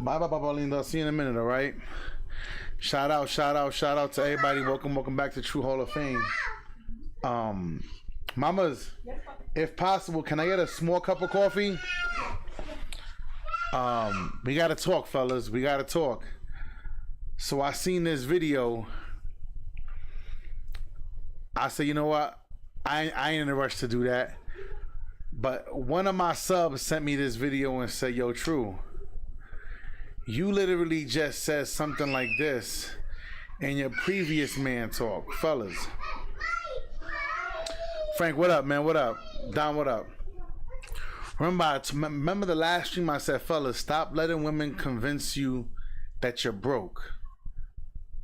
Bye bye bye bye Linda. I'll see you in a minute, alright? Shout out to everybody. Welcome back to True Hall of Fame. Mamas, if possible, can I get a small cup of coffee? We gotta talk, fellas. We gotta talk. So I seen this video. I said, you know what? I ain't in a rush to do that. But one of my subs sent me this video and said, yo, True, you literally just said something like this in your previous man talk. Fellas. Frank, what up, man? What up? Don, what up? Remember the last stream I said, fellas, stop letting women convince you that you're broke.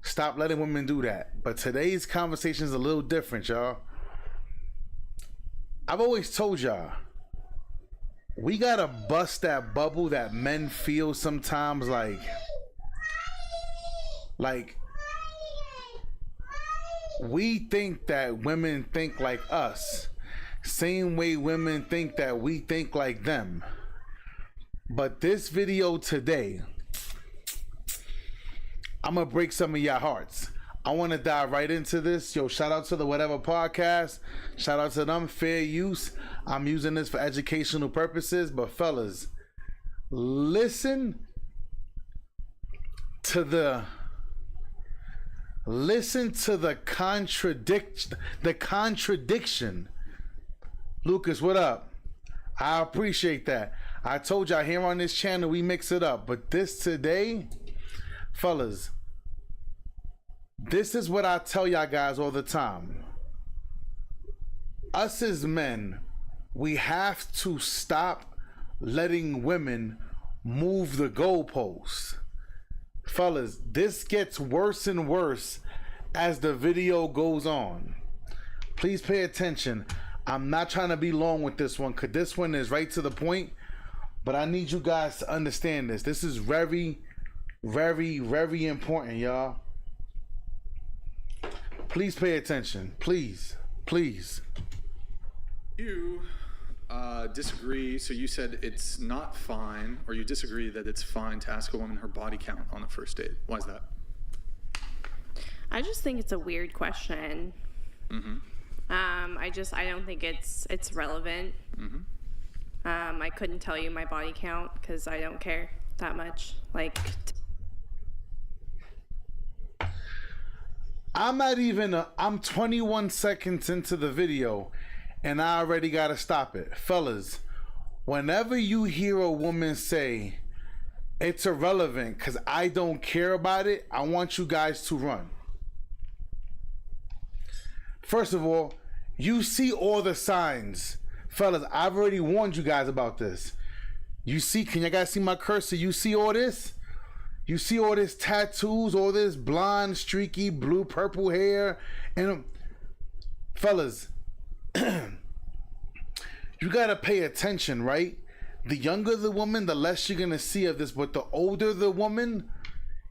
Stop letting women do that. But today's conversation is a little different, y'all. I've always told y'all, we gotta bust that bubble that men feel sometimes like we think that women think like us, same way women think that we think like them. But this video today, I'm gonna break some of your hearts. I want to dive right into this. Yo, shout out to the Whatever Podcast. Shout out to them. Fair use. I'm using this for educational purposes. But fellas, listen to the contradiction. Lucas, what up? I appreciate that. I told y'all here on this channel we mix it up. But this today, fellas, this is what I tell y'all guys all the time. Us as men, we have to stop letting women move the goalposts. Fellas, this gets worse and worse as the video goes on. Please pay attention. I'm not trying to be long with this one because this one is right to the point. But I need you guys to understand this. This is very, very, very important, y'all. Please pay attention. Please. You disagree, so you said it's not fine, or you disagree that it's fine to ask a woman her body count on a first date. Why is that? I just think it's a weird question. Mm-hmm. I don't think it's relevant. Mm-hmm. I couldn't tell you my body count because I don't care that much. I'm 21 seconds into the video and I already gotta stop it. Fellas, whenever you hear a woman say it's irrelevant because I don't care about it, I want you guys to run. First of all, you see all the signs. Fellas, I've already warned you guys about this. You see, can you guys see my cursor? You see all this? You see all this tattoos, all this blonde, streaky, blue, purple hair. And fellas, you gotta pay attention, right? The younger the woman, the less you're gonna see of this. But the older the woman,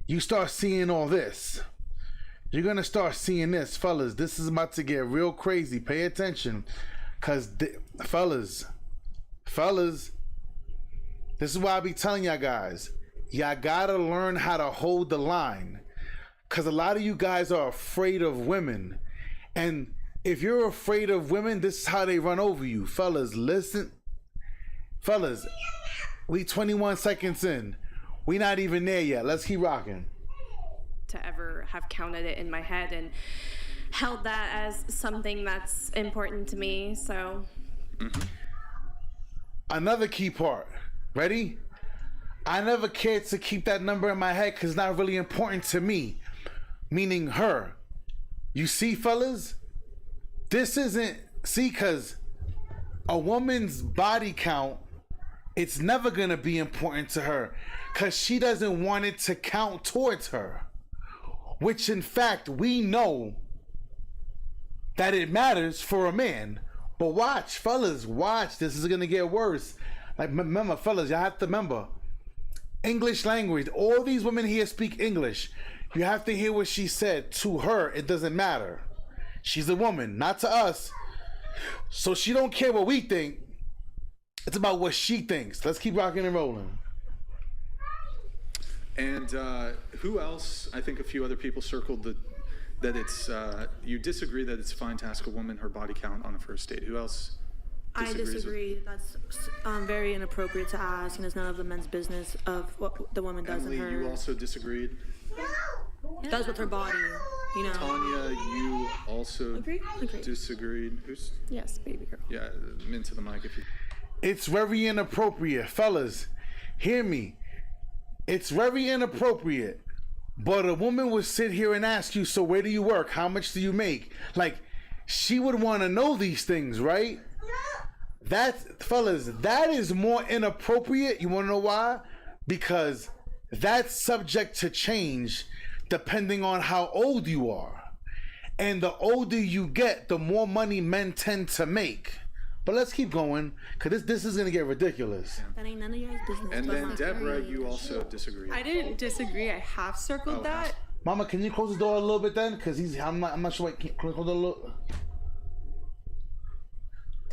you start seeing all this. You're gonna start seeing this. Fellas, this is about to get real crazy. Pay attention. Cause fellas, this is why I be telling y'all guys, y'all gotta learn how to hold the line. Cause a lot of you guys are afraid of women. And if you're afraid of women, this is how they run over you. Fellas, listen. Fellas, we 21 seconds in. We not even there yet. Let's keep rocking. To ever have counted it in my head and held that as something that's important to me, so. Another key part. Ready? I never cared to keep that number in my head because it's not really important to me. Meaning her. You see, fellas? This isn't... See, because a woman's body count, it's never going to be important to her because she doesn't want it to count towards her. Which, in fact, we know that it matters for a man. But watch, fellas, watch. This is going to get worse. Like, remember, fellas, y'all have to remember. English language. All these women here speak English. You have to hear what she said. To her, it doesn't matter. She's a woman, not to us. So she don't care what we think. It's about what she thinks. Let's keep rocking and rolling. And who else? I think a few other people circled that it's you disagree that it's fine to ask a woman her body count on a first date. Who else? I disagree. That's very inappropriate to ask, and it's none of the men's business of what the woman does Emily, in her. you also disagreed. Does with her body, you know. Tanya, you also Agree. disagreed. Who's? Yes, baby girl. Yeah, into the mic if you. It's very inappropriate, fellas. Hear me. It's very inappropriate. But a woman would sit here and ask you, so where do you work? How much do you make? Like, she would want to know these things, right? Fellas, that is more inappropriate. You want to know why? Because that's subject to change depending on how old you are. And the older you get, the more money men tend to make. But let's keep going, because this is going to get ridiculous. That ain't none of your business. And then Deborah, you also disagreed. I didn't disagree. I have circled that. Mama, can you close the door a little bit then? Because I'm not sure. Can you close the door a little?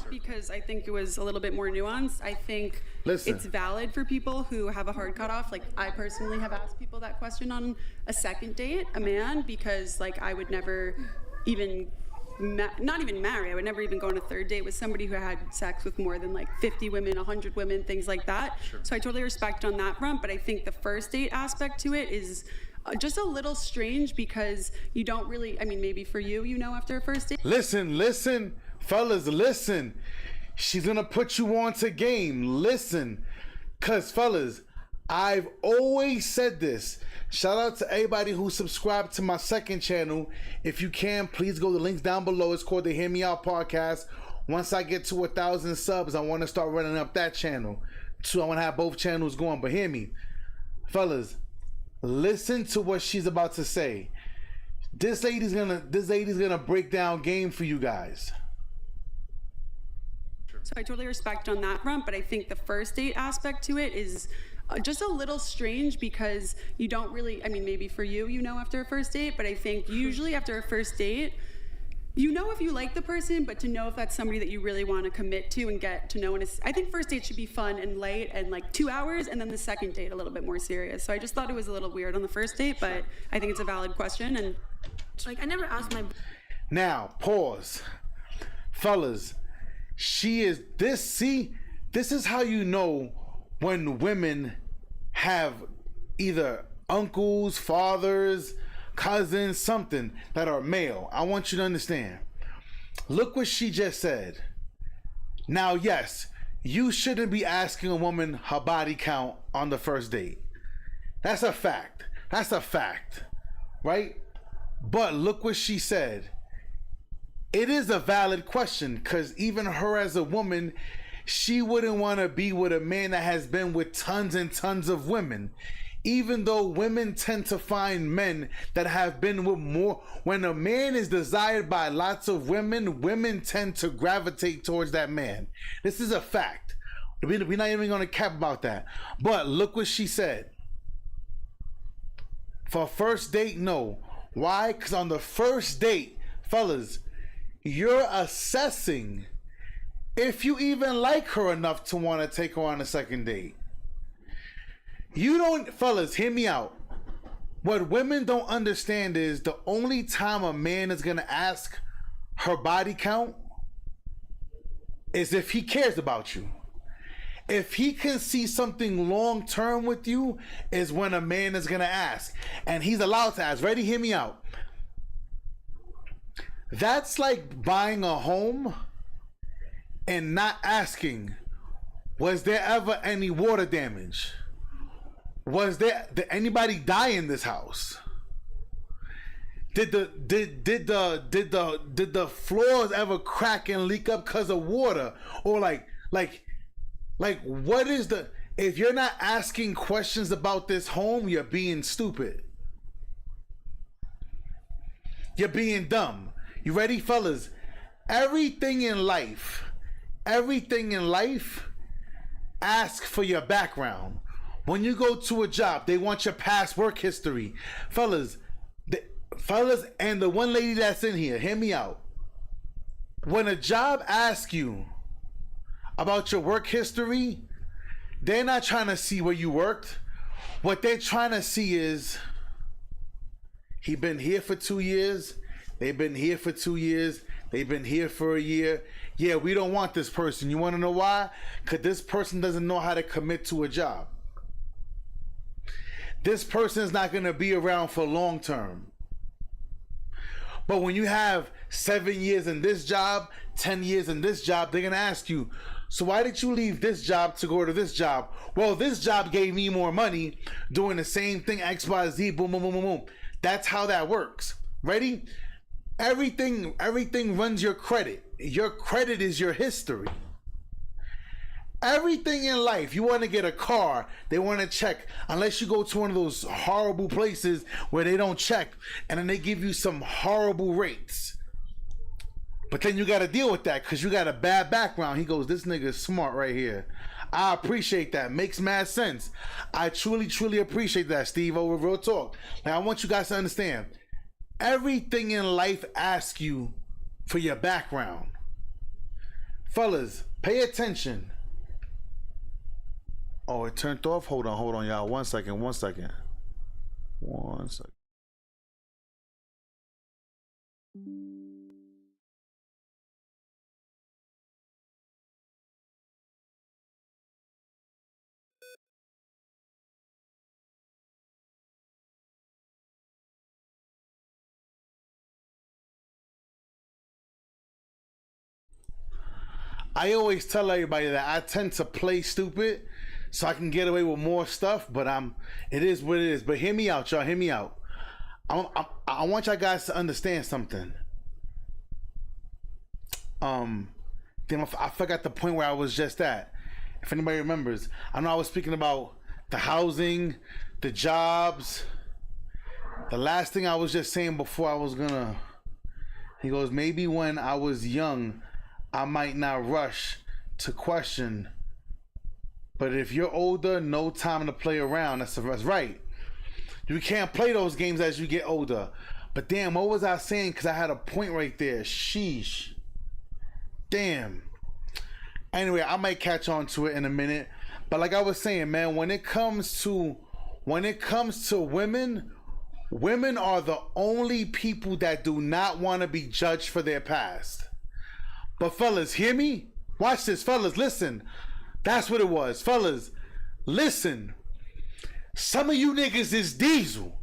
Because I think it was a little bit more nuanced. I think Listen. it's valid for people who have a hard cutoff. Like, I personally have asked people that question on a second date, a man, because like I would never even not even marry. I would never even go on a third date with somebody who had sex with more than like 50 women, 100 women, things like that. Sure. So I totally respect on that front, but I think the first date aspect to it is just a little strange because you don't really, I mean, maybe for you, you know, after a first date. Listen, fellas, listen. She's gonna put you on to game. Listen, cause fellas, I've always said this. Shout out to everybody who subscribed to my second channel. If you can, please go to the links down below. It's called the Hear Me Out Podcast. Once I get to 1,000 subs, I want to start running up that channel. So I want to have both channels going. But hear me, fellas, listen to what she's about to say. This lady's gonna break down game for you guys. So I totally respect on that front, but I think the first date aspect to it is just a little strange because you don't really, I mean, maybe for you, you know, after a first date, but I think usually after a first date, you know if you like the person, but to know if that's somebody that you really want to commit to and get to know. And I think first date should be fun and light and like 2 hours, and then the second date a little bit more serious. So I just thought it was a little weird on the first date, but I think it's a valid question. And Like, I never asked my... Now, pause. Fellas, this is how you know when women have either uncles, fathers, cousins, something that are male. I want you to understand. Look what she just said. Now, yes, you shouldn't be asking a woman her body count on the first date. That's a fact. That's a fact, right? But look what she said. It is a valid question because even her as a woman, she wouldn't want to be with a man that has been with tons and tons of women. Even though women tend to find men that have been with more. When a man is desired by lots of women, women tend to gravitate towards that man. This is a fact. We're not even going to cap about that. But look what she said. For first date, no. Why? Because on the first date, fellas, you're assessing if you even like her enough to want to take her on a second date. You don't, fellas, hear me out. What women don't understand is the only time a man is going to ask her body count is if he cares about you. If he can see something long term with you is when a man is going to ask. And he's allowed to ask. Ready? Hear me out. That's like buying a home and not asking, was there ever any water damage? Did anybody die in this house? Did the floors ever crack and leak up because of water? Or like what is the, if you're not asking questions about this home, you're being stupid. You're being dumb. You ready, fellas? Everything in life, ask for your background. When you go to a job, they want your past work history. Fellas, and the one lady that's in here, hear me out. When a job asks you about your work history, they're not trying to see where you worked. What they're trying to see is he been here for 2 years. They've been here for 2 years. They've been here for a year. Yeah, we don't want this person. You want to know why? Because this person doesn't know how to commit to a job. This person is not going to be around for long term. But when you have 7 years in this job, 10 years in this job, they're going to ask you, so why did you leave this job to go to this job? Well, this job gave me more money doing the same thing, X, Y, Z, boom, boom, boom, boom, boom. That's how that works. Ready? Everything runs your credit. Your credit is your history. Everything in life, you want to get a car, they want to check, unless you go to one of those horrible places where they don't check, and then they give you some horrible rates. But then you got to deal with that because you got a bad background. He goes, this nigga is smart right here. I appreciate that. Makes mad sense. I truly, truly appreciate that, Steve, over real talk. Now, I want you guys to understand, everything in life asks you for your background. Fellas, pay attention. Oh, it turned off? Hold on, y'all. One second. I always tell everybody that I tend to play stupid so I can get away with more stuff, but it is what it is. But hear me out, y'all. Hear me out. I want y'all guys to understand something. Then I forgot the point where I was just at. If anybody remembers, I know I was speaking about the housing, the jobs. The last thing I was just saying before I was gonna, he goes, maybe when I was young, I might not rush to question, but if you're older, no time to play around. That's right. You can't play those games as you get older. But damn, what was I saying? Because I had a point right there. Sheesh. Damn. Anyway, I might catch on to it in a minute. But like I was saying, man, when it comes to women, women are the only people that do not want to be judged for their past. But fellas, hear me? Watch this, fellas, listen. That's what it was. Fellas, listen. Some of you niggas is diesel.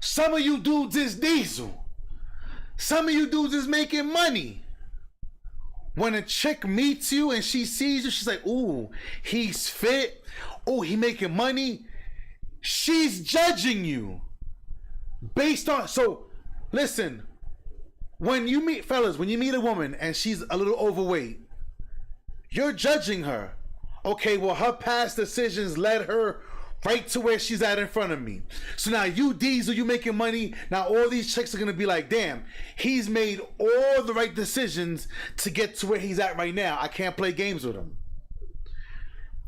Some of you dudes is diesel. Some of you dudes is making money. When a chick meets you and she sees you, she's like, ooh, he's fit. Oh, he making money. She's judging you. Based on, so, listen. When you meet, fellas, when you meet a woman and she's a little overweight, you're judging her. Okay, well, her past decisions led her right to where she's at in front of me. So now you diesel, you making money. Now all these chicks are going to be like, damn, he's made all the right decisions to get to where he's at right now. I can't play games with him.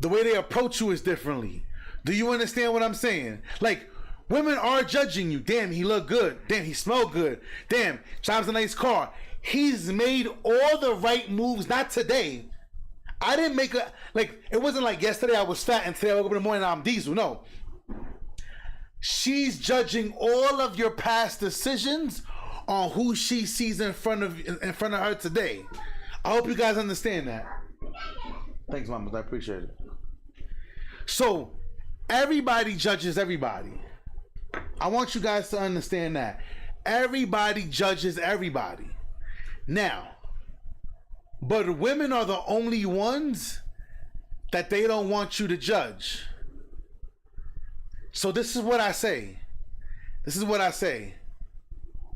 The way they approach you is differently. Do you understand what I'm saying? Like, women are judging you. Damn, he look good. Damn, he smell good. Damn, drives a nice car. He's made all the right moves. Not today. I didn't make it wasn't like yesterday I was fat and today I woke up in the morning and I'm diesel. No. She's judging all of your past decisions on who she sees in front of her today. I hope you guys understand that. Thanks, mamas. I appreciate it. So, everybody judges everybody. I want you guys to understand that. Everybody judges everybody. Now, but women are the only ones that they don't want you to judge. So this is what I say.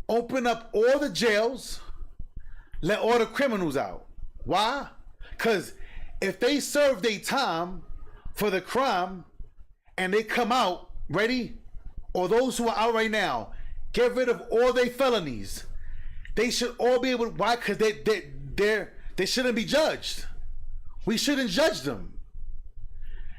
Open up all the jails. Let all the criminals out. Why? Because if they serve their time for the crime and they come out, ready? Or those who are out right now, get rid of all their felonies. They should all be able to, why? Because they shouldn't be judged. We shouldn't judge them.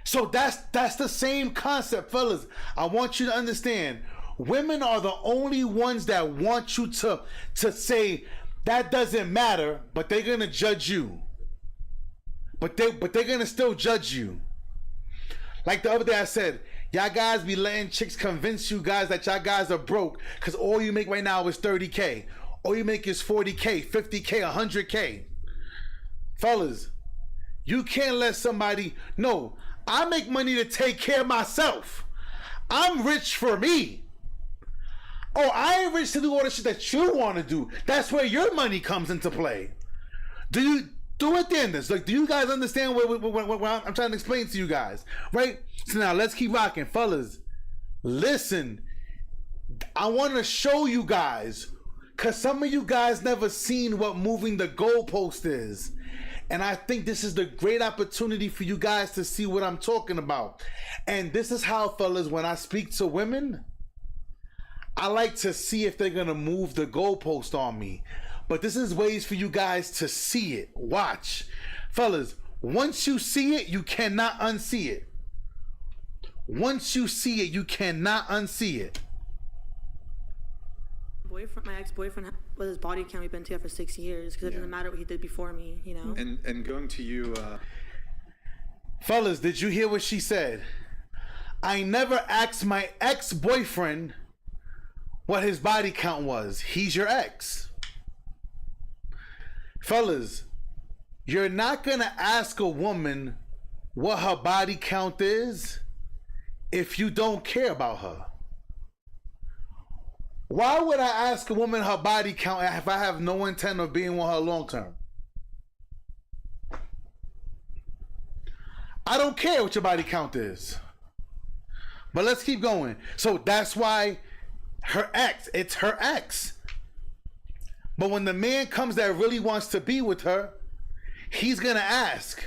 So that's the same concept, fellas. I want you to understand. Women are the only ones that want you to say that doesn't matter, but they're gonna judge you. But they're gonna still judge you. Like the other day I said, Y'all guys be letting chicks convince you guys that y'all guys are broke because all you make right now is 30K. All you make is 40K, 50K, 100K. Fellas, you can't let somebody... No, I make money to take care of myself. I'm rich for me. Oh, I ain't rich to do all the shit that you want to do. That's where your money comes into play. Do you understand this? Like, do you guys understand what I'm trying to explain to you guys? Right? So now let's keep rocking. Fellas, listen. I want to show you guys, because some of you guys never seen what moving the goalpost is. And I think this is the great opportunity for you guys to see what I'm talking about. And this is how, fellas, when I speak to women, I like to see if they're gonna move the goalpost on me. But this is ways for you guys to see it. Watch. Fellas, once you see it, you cannot unsee it. Once you see it, you cannot unsee it. My ex-boyfriend, with his body count, we've been together for 6 years because it doesn't matter what he did before me, you know? And going to you... Fellas, did you hear what she said? I never asked my ex-boyfriend what his body count was. He's your ex. Fellas, you're not gonna ask a woman what her body count is if you don't care about her. Why would I ask a woman her body count if I have no intent of being with her long term? I don't care what your body count is. But let's keep going. So that's why it's her ex. But when the man comes that really wants to be with her, he's gonna ask.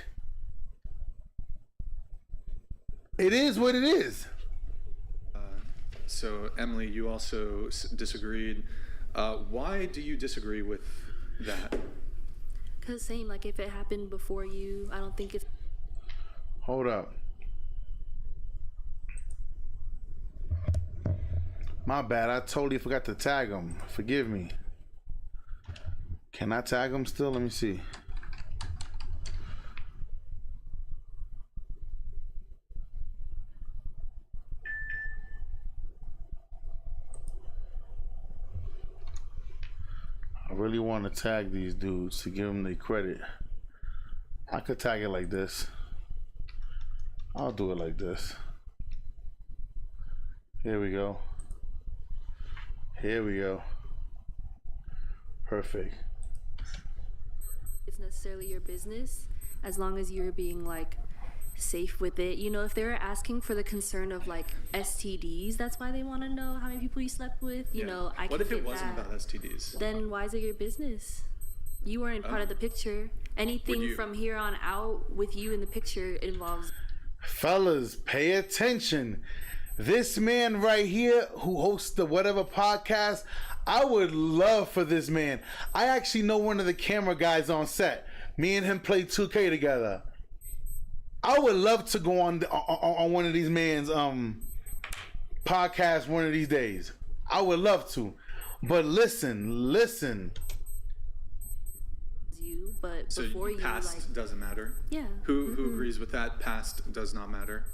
It is what it is. So Emily, you also disagreed. Why do you disagree with that? Because same, like if it happened before you, I don't think it's... Hold up. My bad, I totally forgot to tag him. Forgive me. Can I tag him still? Let me see. I really want to tag these dudes to give them the credit. I could tag it like this. I'll do it like this. Here we go. Here we go. Perfect. It's necessarily your business as long as you're being like safe with it. You know, if they're asking for the concern of like STDs, that's why they want to know how many people you slept with. You know, I What can if it get wasn't that. about STDs? Then why is it your business? You weren't part of the picture. Anything from here on out with you in the picture involves... Fellas, pay attention. This man right here who hosts the whatever podcast, I would love for this man. I actually know one of the camera guys on set. Me and him play 2K together. I would love to go on one of these man's podcasts one of these days. I would love to. But listen. You, but So before you, past like... doesn't matter? Yeah. Who agrees with that? Past does not matter?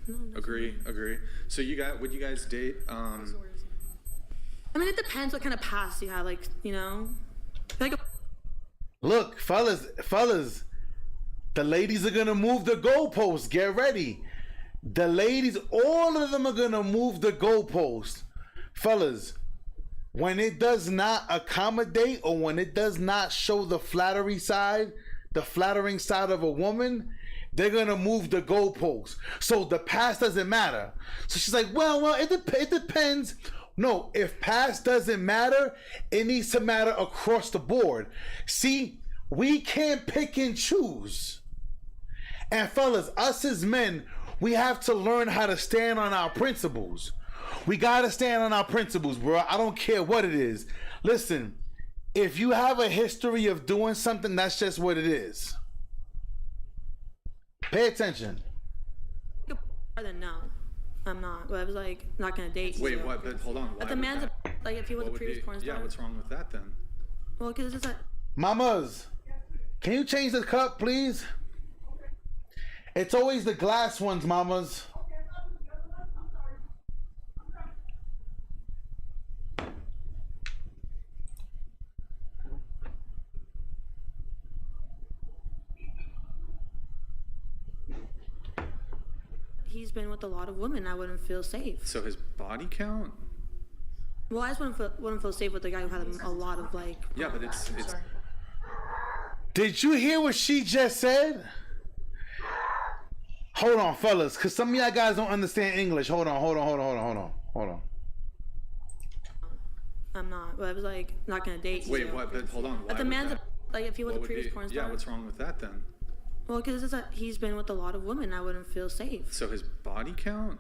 No, Agree. So would you guys date? I mean, it depends what kind of past you have, like, you know? Like Look, fellas, the ladies are gonna move the goalposts. Get ready. The ladies, all of them are gonna move the goalposts. Fellas, when it does not accommodate or when it does not show the flattering side of a woman, they're gonna move the goalposts. So the past doesn't matter. So she's like, well, it depends. No, if past doesn't matter, it needs to matter across the board. See, we can't pick and choose. And fellas, us as men, we have to learn how to stand on our principles. We gotta stand on our principles, bro. I don't care what it is. Listen, if you have a history of doing something, that's just what it is. Pay attention. then no, I'm not. But I was like, not gonna date you. Wait, what? But hold on. But why the would man's that- like, if he was what a would previous be- porn star. Yeah, what's wrong with that then? Well, because it's like, Mamas, can you change the cup, please? It's always the glass ones, mamas. he's been with a lot of women. I wouldn't feel safe. So his body count? Well, I just wouldn't feel safe with a guy who had a lot of like. Yeah, but it's. Did you hear what she just said? Hold on, fellas, because some of y'all guys don't understand English. Hold on. I'm not. But I was like, not gonna date. Wait, what? But hold on. Why But the would man's that- like, if he was what a would previous be- porn star. Yeah, what's wrong with that then? Well, because he's been with a lot of women. I wouldn't feel safe. So his body count?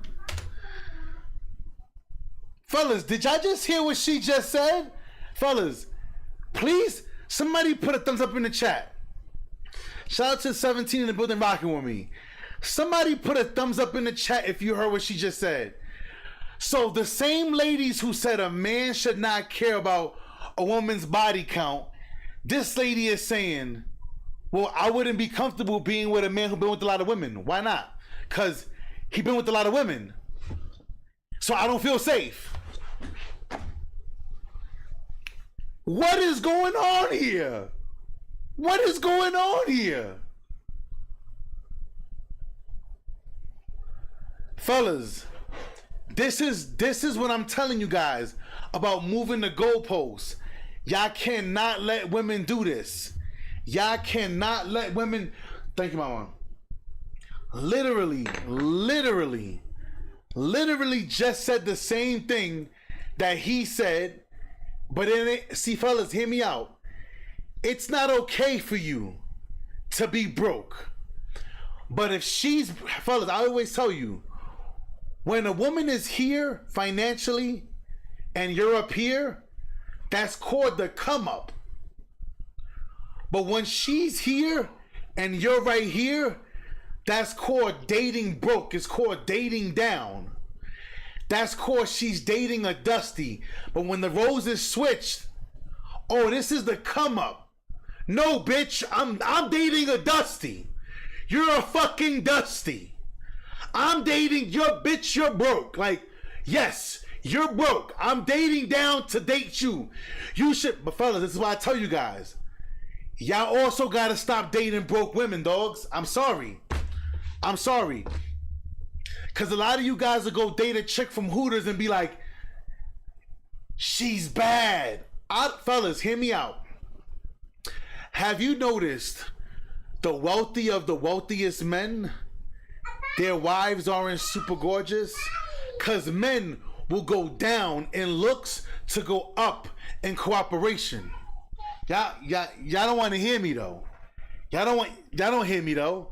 Fellas, did y'all just hear what she just said? Fellas, please, somebody put a thumbs up in the chat. Shout out to 17 in the building rocking with me. Somebody put a thumbs up in the chat if you heard what she just said. So the same ladies who said a man should not care about a woman's body count, this lady is saying, well, I wouldn't be comfortable being with a man who's been with a lot of women. Why not? Because he been with a lot of women. So I don't feel safe. What is going on here? What is going on here? Fellas, this is what I'm telling you guys about moving the goalposts. Y'all cannot let women do this. Y'all cannot let women. Thank you, Mama. Literally just said the same thing that he said, but in it, see, fellas, hear me out. It's not okay for you to be broke. But if fellas, I always tell you, when a woman is here financially and you're up here, that's called the come up. But when she's here and you're right here, that's called dating broke. It's called dating down. That's called she's dating a dusty. But when the roles is switched, oh, this is the come up. No, bitch, I'm dating a dusty. You're a fucking dusty. I'm dating your bitch, you're broke. Like, yes, you're broke. I'm dating down to date you. You should, but fellas, this is why I tell you guys. Y'all also gotta stop dating broke women, dogs. I'm sorry. Cause a lot of you guys will go date a chick from Hooters and be like, she's bad. Fellas, hear me out. Have you noticed the wealthy of the wealthiest men, their wives aren't super gorgeous? Cause men will go down in looks to go up in cooperation. Y'all don't want to hear me though. Y'all don't hear me though.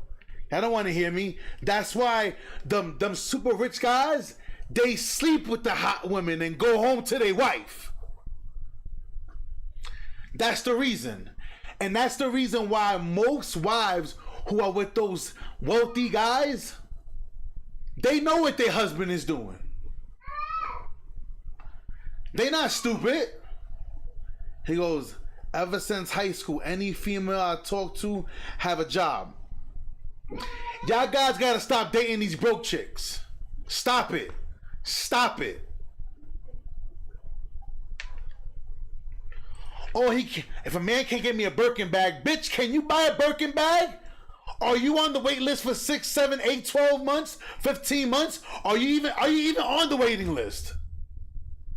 Y'all don't want to hear me. That's why them super rich guys, they sleep with the hot women and go home to their wife. That's the reason. And that's the reason why most wives who are with those wealthy guys, they know what their husband is doing. They not stupid. He goes, ever since high school, any female I talk to have a job. Y'all guys gotta stop dating these broke chicks. Stop it. Oh, if a man can't get me a Birkin bag, bitch, can you buy a Birkin bag? Are you on the wait list for 6, 7, 8, 12 months, 15 months? Are you even on the waiting list?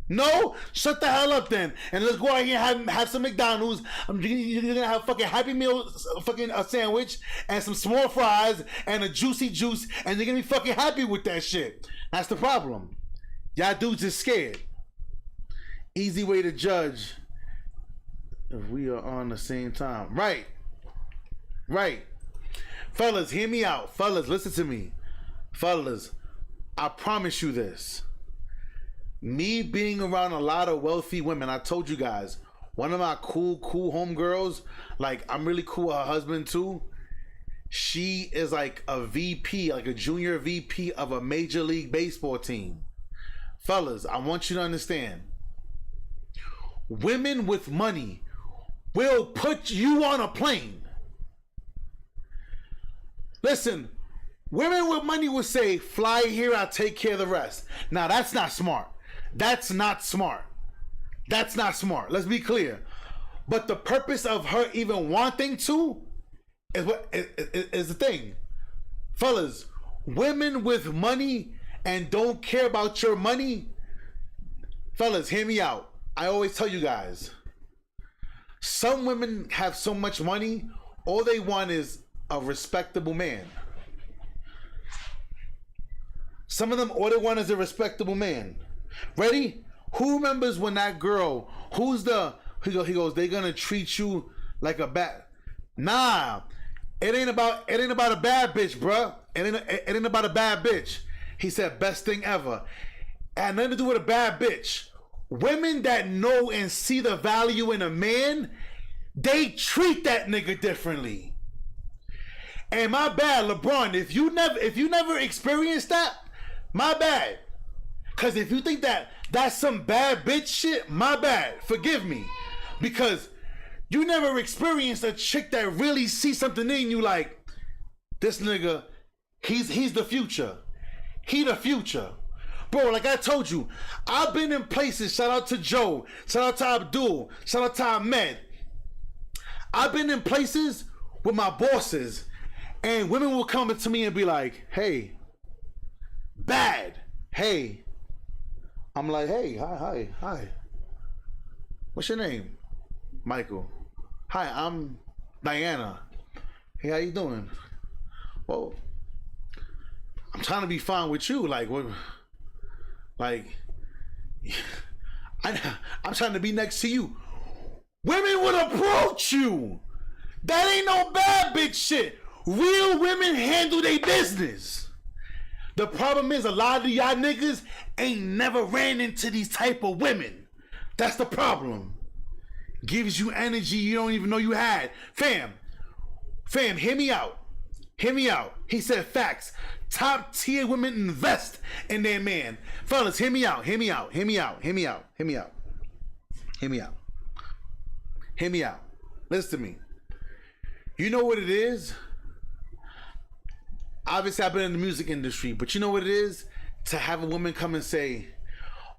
No? Shut the hell up then. And let's go out here and have some McDonald's. You're gonna have fucking Happy Meal, fucking a sandwich, and some small fries, and a juicy juice, and you're gonna be fucking happy with that shit. That's the problem. Y'all dudes is scared. Easy way to judge if we are on the same time. Right. Fellas, hear me out. Fellas, listen to me. Fellas, I promise you this. Me being around a lot of wealthy women, I told you guys, one of my cool homegirls, like I'm really cool with her husband too. She is like a VP, like a junior VP of a major league baseball team. Fellas, I want you to understand. Women with money will put you on a plane. Listen, women with money will say, fly here, I'll take care of the rest. Now that's not smart. That's not smart. Let's be clear. But the purpose of her even wanting to is the thing. Fellas, women with money and don't care about your money, fellas, hear me out. I always tell you guys, some women have so much money, all they want is a respectable man. Some of them, all they want is a respectable man. Ready? Who remembers when that girl, he goes, they gonna treat you like a bad. Nah, it ain't about a bad bitch, bruh. It ain't about a bad bitch. He said, best thing ever. It had nothing to do with a bad bitch. Women that know and see the value in a man, they treat that nigga differently. And my bad, LeBron, if you never experienced that, my bad. Cause if you think that that's some bad bitch shit, my bad. Forgive me. Because you never experienced a chick that really sees something in you like, this nigga, he's the future. He the future. Bro, like I told you, I've been in places, shout out to Joe, shout out to Abdul, shout out to Ahmed. I've been in places with my bosses, and women will come up to me and be like, hey, bad, hey. I'm like, hey, hi. What's your name? Michael. Hi, I'm Diana. Hey, how you doing? Well, I'm trying to be fine with you. Like, what? Like, I'm trying to be next to you. Women would approach you. That ain't no bad bitch shit. Real women handle their business. The problem is a lot of y'all niggas ain't never ran into these type of women. That's the problem. Gives you energy you don't even know you had. Fam, hear me out. Hear me out. He said facts. Top tier women invest in their man. Fellas, hear me out. Hear me out. Hear me out. Hear me out. Hear me out. Hear me out. Hear me out. Listen to me. You know what it is? Obviously, I've been in the music industry, but you know what it is? To have a woman come and say,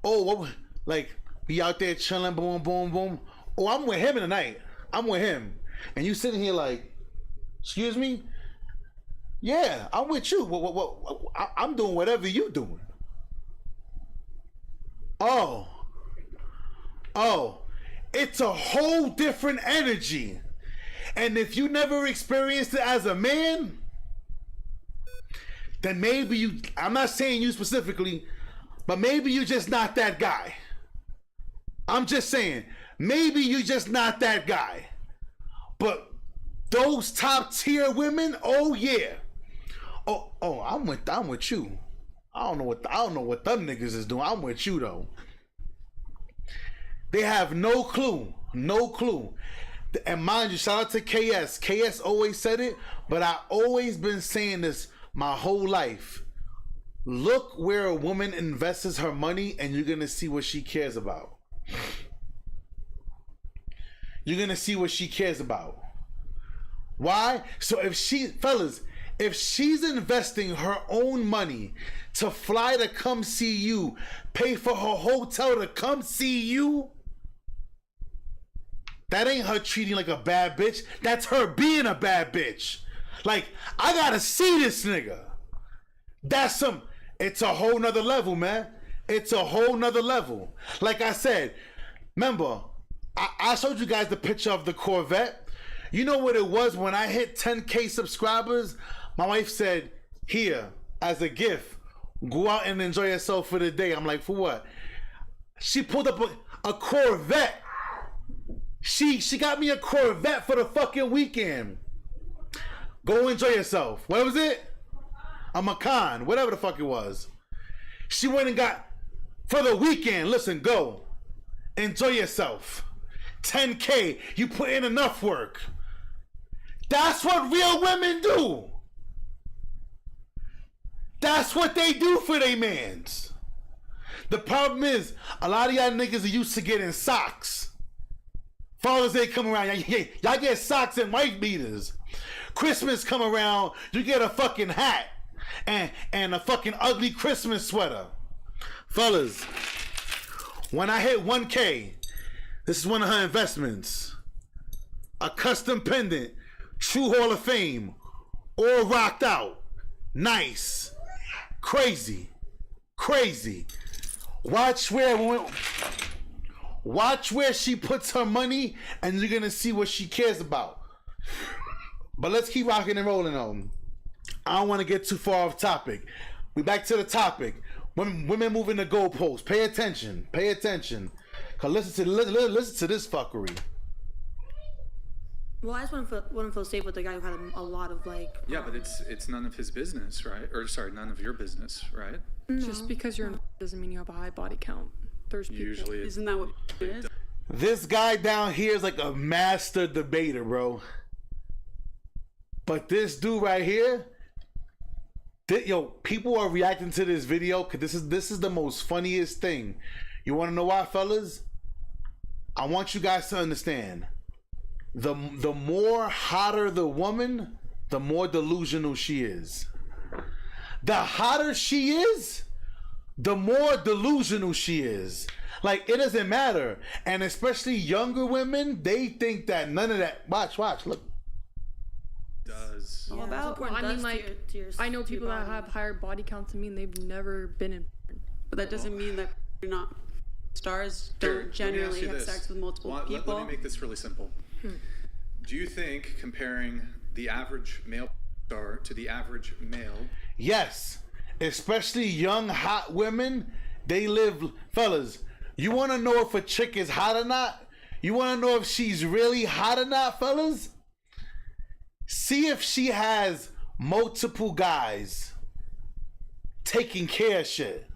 oh, what, like, be out there chilling, boom, boom, boom. Oh, I'm with him tonight. I'm with him. And you sitting here like, excuse me? Yeah, I'm with you. I'm doing whatever you doing. Oh, it's a whole different energy. And if you never experienced it as a man, then maybe you, I'm not saying you specifically, but maybe you're just not that guy. I'm just saying, maybe you're just not that guy. But those top tier women, oh yeah. Oh, I'm with you. I don't know what them niggas is doing. I'm with you though. They have no clue. And mind you, shout out to KS. KS always said it, but I always been saying this my whole life. Look where a woman invests her money and you're gonna see what she cares about. You're gonna see what she cares about. Why? So if she's investing her own money to fly to come see you, pay for her hotel to come see you, that ain't her treating like a bad bitch. That's her being a bad bitch. Like, I gotta see this nigga. It's a whole nother level, man. It's a whole nother level. Like I said, remember, I showed you guys the picture of the Corvette. You know what it was when I hit 10K subscribers? My wife said, here, as a gift, go out and enjoy yourself for the day. I'm like, for what? She pulled up a Corvette. She got me a Corvette for the fucking weekend. Go enjoy yourself. What was it? A Macan, whatever the fuck it was. She went and got, for the weekend, listen, go. Enjoy yourself. 10K, you put in enough work. That's what real women do. That's what they do for their mans. The problem is, a lot of y'all niggas are used to getting socks. Father's Day come around, y'all get socks and wife beaters. Christmas come around, you get a fucking hat and a fucking ugly Christmas sweater. Fellas, when I hit 1K, this is one of her investments. A custom pendant, True Hall of Fame, all rocked out, nice. Crazy. Watch where she puts her money, and you're gonna see what she cares about. But let's keep rocking and rolling on. I don't want to get too far off topic. We back to the topic. Women moving the goalposts. Pay attention. Cause listen to this fuckery. Well, I just wouldn't feel safe with a guy who had a lot of like. Yeah, but it's none of his business, right? Or sorry, none of your business, right? Just because you're doesn't mean you have a high body count. There's people. Usually, Isn't that what it is? This guy down here is like a master debater, bro. But this dude right here, people are reacting to this video because this is the most funniest thing. You want to know why, fellas? I want you guys to understand. The more hotter the woman, the more delusional she is. The hotter she is, the more delusional she is. Like, it doesn't matter. And especially younger women, they think that none of that. Watch, look. Does. Yeah, it's About, important I mean, to like, to your, I know to your people that body. have higher body counts than me, and they've never been in porn. But that doesn't mean that you're not. Stars Here, don't let me ask generally you have this. sex with multiple Let people. me make this really simple. Do you think comparing the average male star to the average male? Yes, especially young hot women, they live. Fellas, you want to know if a chick is hot or not? You want to know if she's really hot or not, fellas? See if she has multiple guys taking care of shit,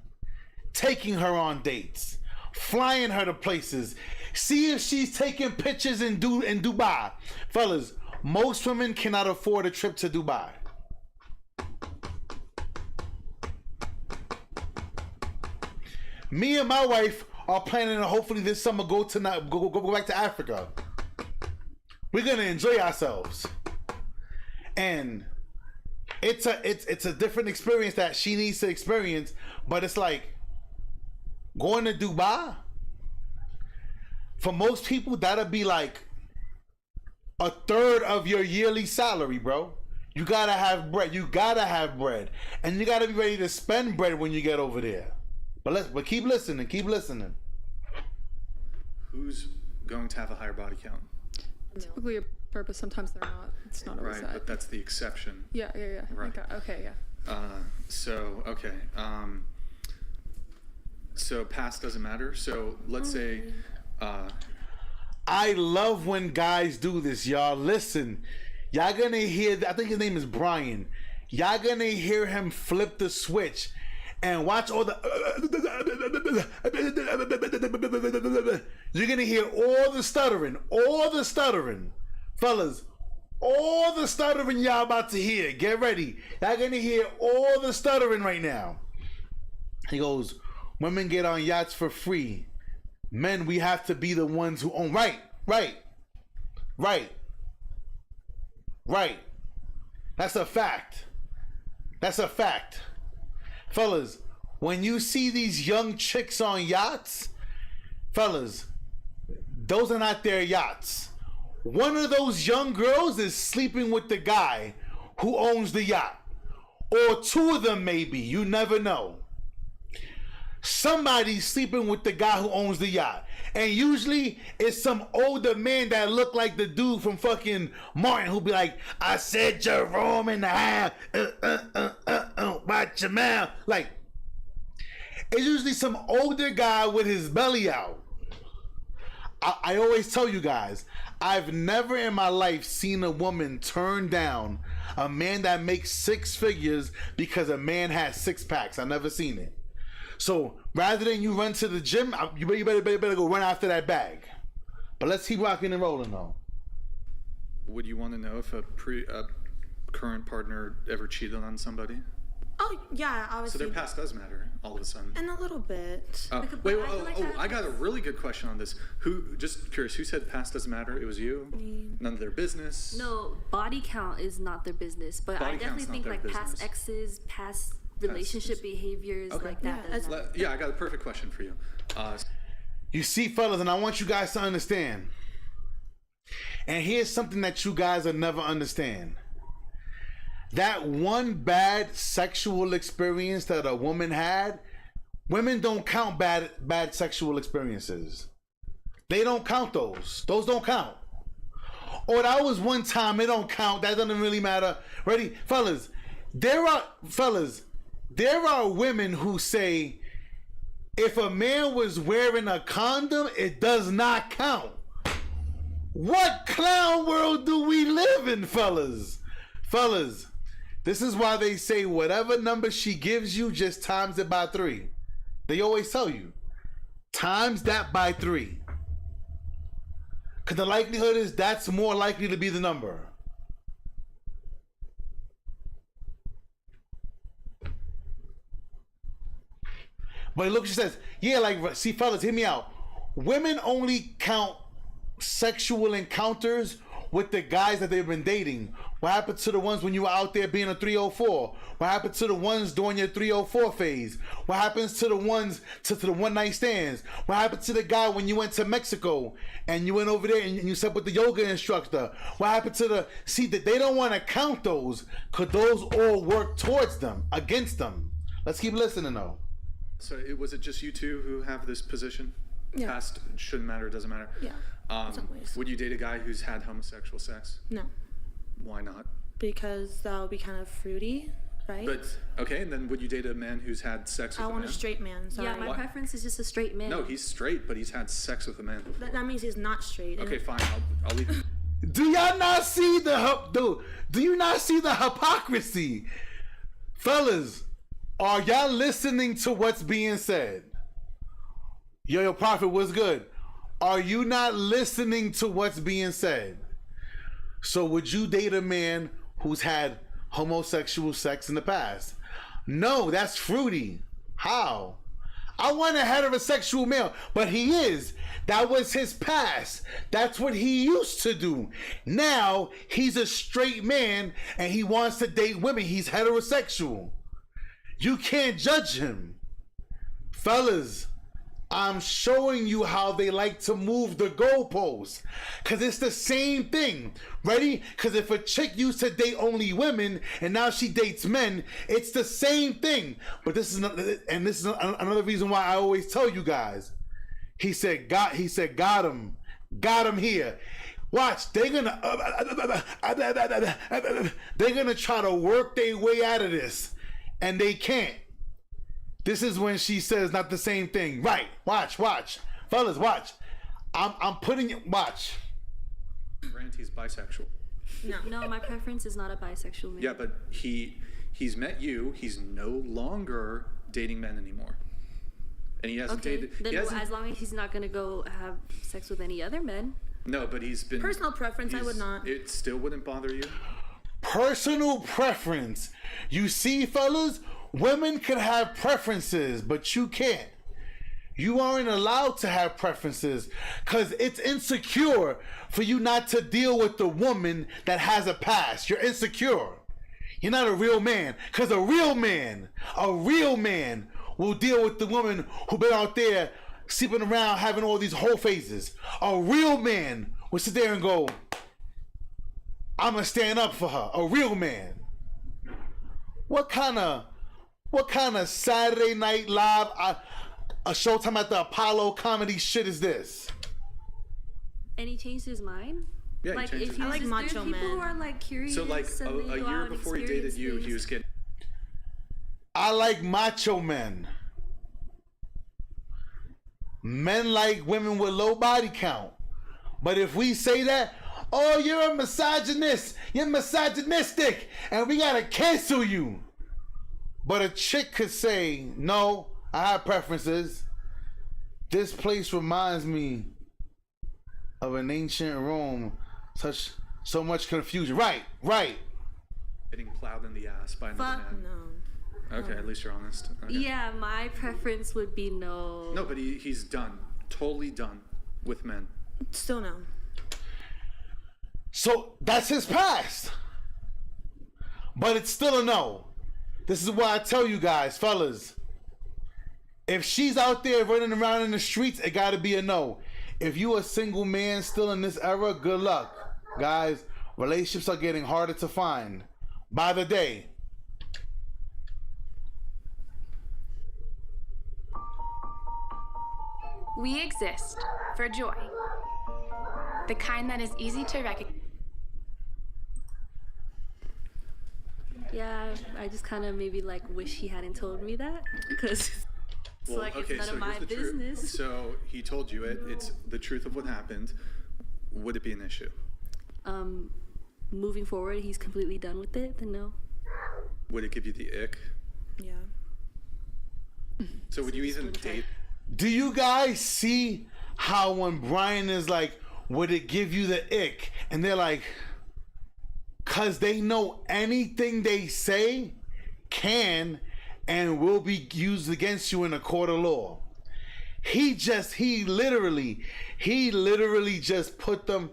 taking her on dates, flying her to places. See if she's taking pictures in Dubai. Fellas, most women cannot afford a trip to Dubai. Me and my wife are planning to hopefully this summer go back to Africa. We're gonna enjoy ourselves, and it's a different experience that she needs to experience. But it's like going to Dubai. For most people, that'll be like a third of your yearly salary, bro. You gotta have bread. And you gotta be ready to spend bread when you get over there. But keep listening. Who's going to have a higher body count? Typically a purpose, sometimes they're not. It's not always Right, that. but that's the exception. Yeah. Right. Okay, yeah. Okay. So past doesn't matter. So let's say. I love when guys do this, y'all. Listen, y'all gonna hear, I think his name is Brian. Y'all gonna hear him flip the switch and watch all the. You're gonna hear all the stuttering. Fellas, all the stuttering y'all about to hear. Get ready. Y'all gonna hear all the stuttering right now. He goes, women get on yachts for free. Men, we have to be the ones who own. Right. That's a fact. Fellas, when you see these young chicks on yachts, fellas, those are not their yachts. One of those young girls is sleeping with the guy who owns the yacht. Or two of them maybe, you never know. Somebody's sleeping with the guy who owns the yacht. And usually it's some older man that look like the dude from fucking Martin who be like, I said Jerome in the house. Watch your mouth. Like, it's usually some older guy with his belly out. I always tell you guys, I've never in my life seen a woman turn down a man that makes six figures because a man has six packs. I've never seen it. So rather than you run to the gym, you better go run after that bag. But let's keep rocking and rolling though. Would you want to know if a current partner ever cheated on somebody? Oh yeah, So obviously. their past does matter all of a sudden. And a little bit. Wait, I got a really good question on this. Just curious, who said past doesn't matter? It was you? None of their business? No, body count is not their business, but Body I definitely count's not think their like past business. exes, past relationship behaviors, Okay. like that. Yeah, does not. Yeah, I got a perfect question for you. You see, fellas, and I want you guys to understand. And here's something that you guys will never understand. that one bad sexual experience that a woman had, women don't count bad sexual experiences. They don't count those. Those don't count. Or that was one time, it don't count. That doesn't really matter. Ready? Fellas, there are women who say, if a man was wearing a condom, it does not count. What clown world do we live in, fellas? Fellas, this is why they say whatever number she gives you, just times it by 3. They always tell you, times that by 3. Because the likelihood is that's more likely to be the number. But look, she says, yeah, like, see, fellas, hear me out. Women only count sexual encounters with the guys that they've been dating. What happened to the ones when you were out there being a 304? What happened to the ones during your 304 phase? What happens to the ones to the one night stands? What happened to the guy when you went to Mexico and you went over there and you slept with the yoga instructor? What happened to the, see, that they don't want to count those because those all work towards them, against them. Let's keep listening though. So was it just you two who have this position? Yeah. Past shouldn't matter, doesn't matter. Yeah. In some ways. Would you date a guy who's had homosexual sex? No, Why not? because that would be kind of fruity, right? But okay, and then would you date a man who's had sex with I a want man? a straight man. Sorry. Yeah, my What? preference is just a straight man. No, he's straight, but he's had sex with a man. That means he's not straight. Okay, fine. I'll leave it. Do y'all not see do you not see the hypocrisy? Fellas, are y'all listening to what's being said? Yo, Prophet, what's good? Are you not listening to what's being said? So would you date a man who's had homosexual sex in the past? No, that's fruity. How? I want a heterosexual male, but he is. That was his past. That's what he used to do. Now he's a straight man and he wants to date women. He's heterosexual. You can't judge him. Fellas, I'm showing you how they like to move the goalposts. Because it's the same thing. Ready? Because if a chick used to date only women and now she dates men, it's the same thing. But this is another reason why I always tell you guys. He said, got him here. Watch, they're gonna try to work their way out of this. And they can't. This is when she says not the same thing. Right. Watch. Fellas, watch. I'm putting it, watch. Grant he's bisexual. No, my preference is not a bisexual man. Yeah, but he's met you. He's no longer dating men anymore. And he hasn't Okay, dated. then He hasn't, as long as he's not gonna go have sex with any other men. no, but he's been. Personal preference, I would not. It still wouldn't bother you? Personal preference. You see, fellas, women can have preferences, but you can't. You aren't allowed to have preferences because it's insecure for you not to deal with the woman that has a past. You're insecure. You're not a real man, because a real man will deal with the woman who been out there sleeping around having all these whole phases. A real man will sit there and go, I'm gonna stand up for her. A real man. What kind of Saturday Night Live, a Showtime at the Apollo comedy shit is this? And he changed his mind? Yeah, Like, he changed if his he I was like just, macho there's people who men. are like curious. So like and they a go out year and before he dated experience you, he things. was getting. I like macho men. Men like women with low body count. But if we say that, oh, you're a misogynist, you're misogynistic, and we gotta cancel you. But a chick could say, no, I have preferences. This place reminds me of an ancient Rome. So much confusion. Right. Getting plowed in the ass by another Fuck man. No. Okay, at least you're honest. Okay. Yeah, my preference would be no. No, but he's done. Totally done with men. Still no. So that's his past. But it's still a no. This is why I tell you guys, fellas, if she's out there running around in the streets, it gotta be a no. If you a single man still in this era, good luck. Guys, relationships are getting harder to find. by the day. We exist for joy, the kind that is easy to recognize. Yeah, I just kind of maybe like wish he hadn't told me that because it's like it's none of my here's the truth. business. So he told you it. It's the truth of what happened. Would it be an issue? Moving forward, he's completely done with it. Then no. Would it give you the ick? Yeah. So would you even date? Do you guys see how when Brian is like, would it give you the ick? And they're like, cause they know anything they say can and will be used against you in a court of law. He literally just put them.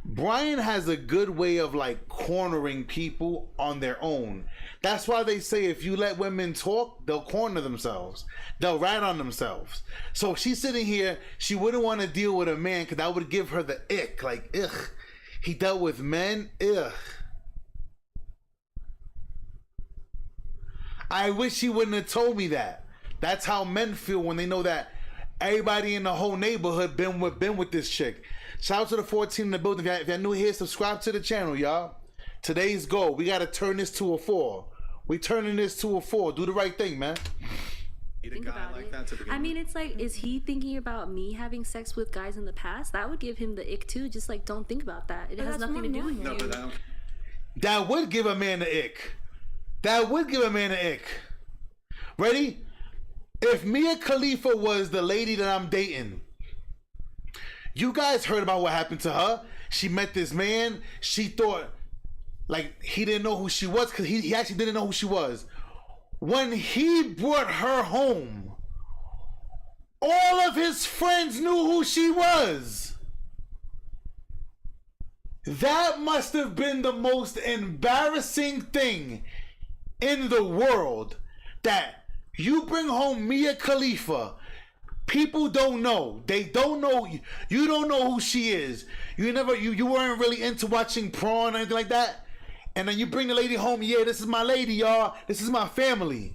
Brian has a good way of like cornering people on their own. That's why they say if you let women talk, they'll corner themselves. They'll rat on themselves. So she's sitting here, she wouldn't want to deal with a man because that would give her the ick. Like, ugh. He dealt with men, ugh. I wish he wouldn't have told me that. That's how men feel when they know that everybody in the whole neighborhood been with this chick. Shout out to the 14 in the building. If you're new here, subscribe to the channel, y'all. Today's goal, we got to turn this to a 4. We turning this to a 4. Do the right thing, man. Think about it. I mean, it's like, is he thinking about me having sex with guys in the past? That would give him the ick too. Just like, don't think about that. It has nothing to do with you. That would give a man the ick. That would give a man the ick. Ready? If Mia Khalifa was the lady that I'm dating, you guys heard about what happened to her. She met this man. She thought, like, he didn't know who she was because he actually didn't know who she was. When he brought her home, all of his friends knew who she was. That must have been the most embarrassing thing in the world, that you bring home Mia Khalifa. People don't know. They don't know. You don't know who she is. You weren't really into watching porn or anything like that. And then you bring the lady home. Yeah, this is my lady, y'all. This is my family.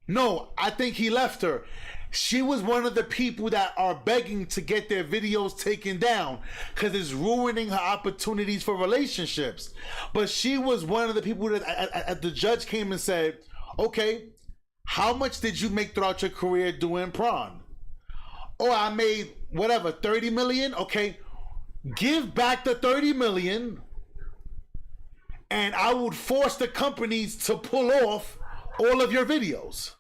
No, I think he left her. She was one of the people that are begging to get their videos taken down because it's ruining her opportunities for relationships. But she was one of the people that the judge came and said, okay, how much did you make throughout your career doing porn? Oh, I made whatever, 30 million. Okay, give back the 30 million and I would force the companies to pull off all of your videos.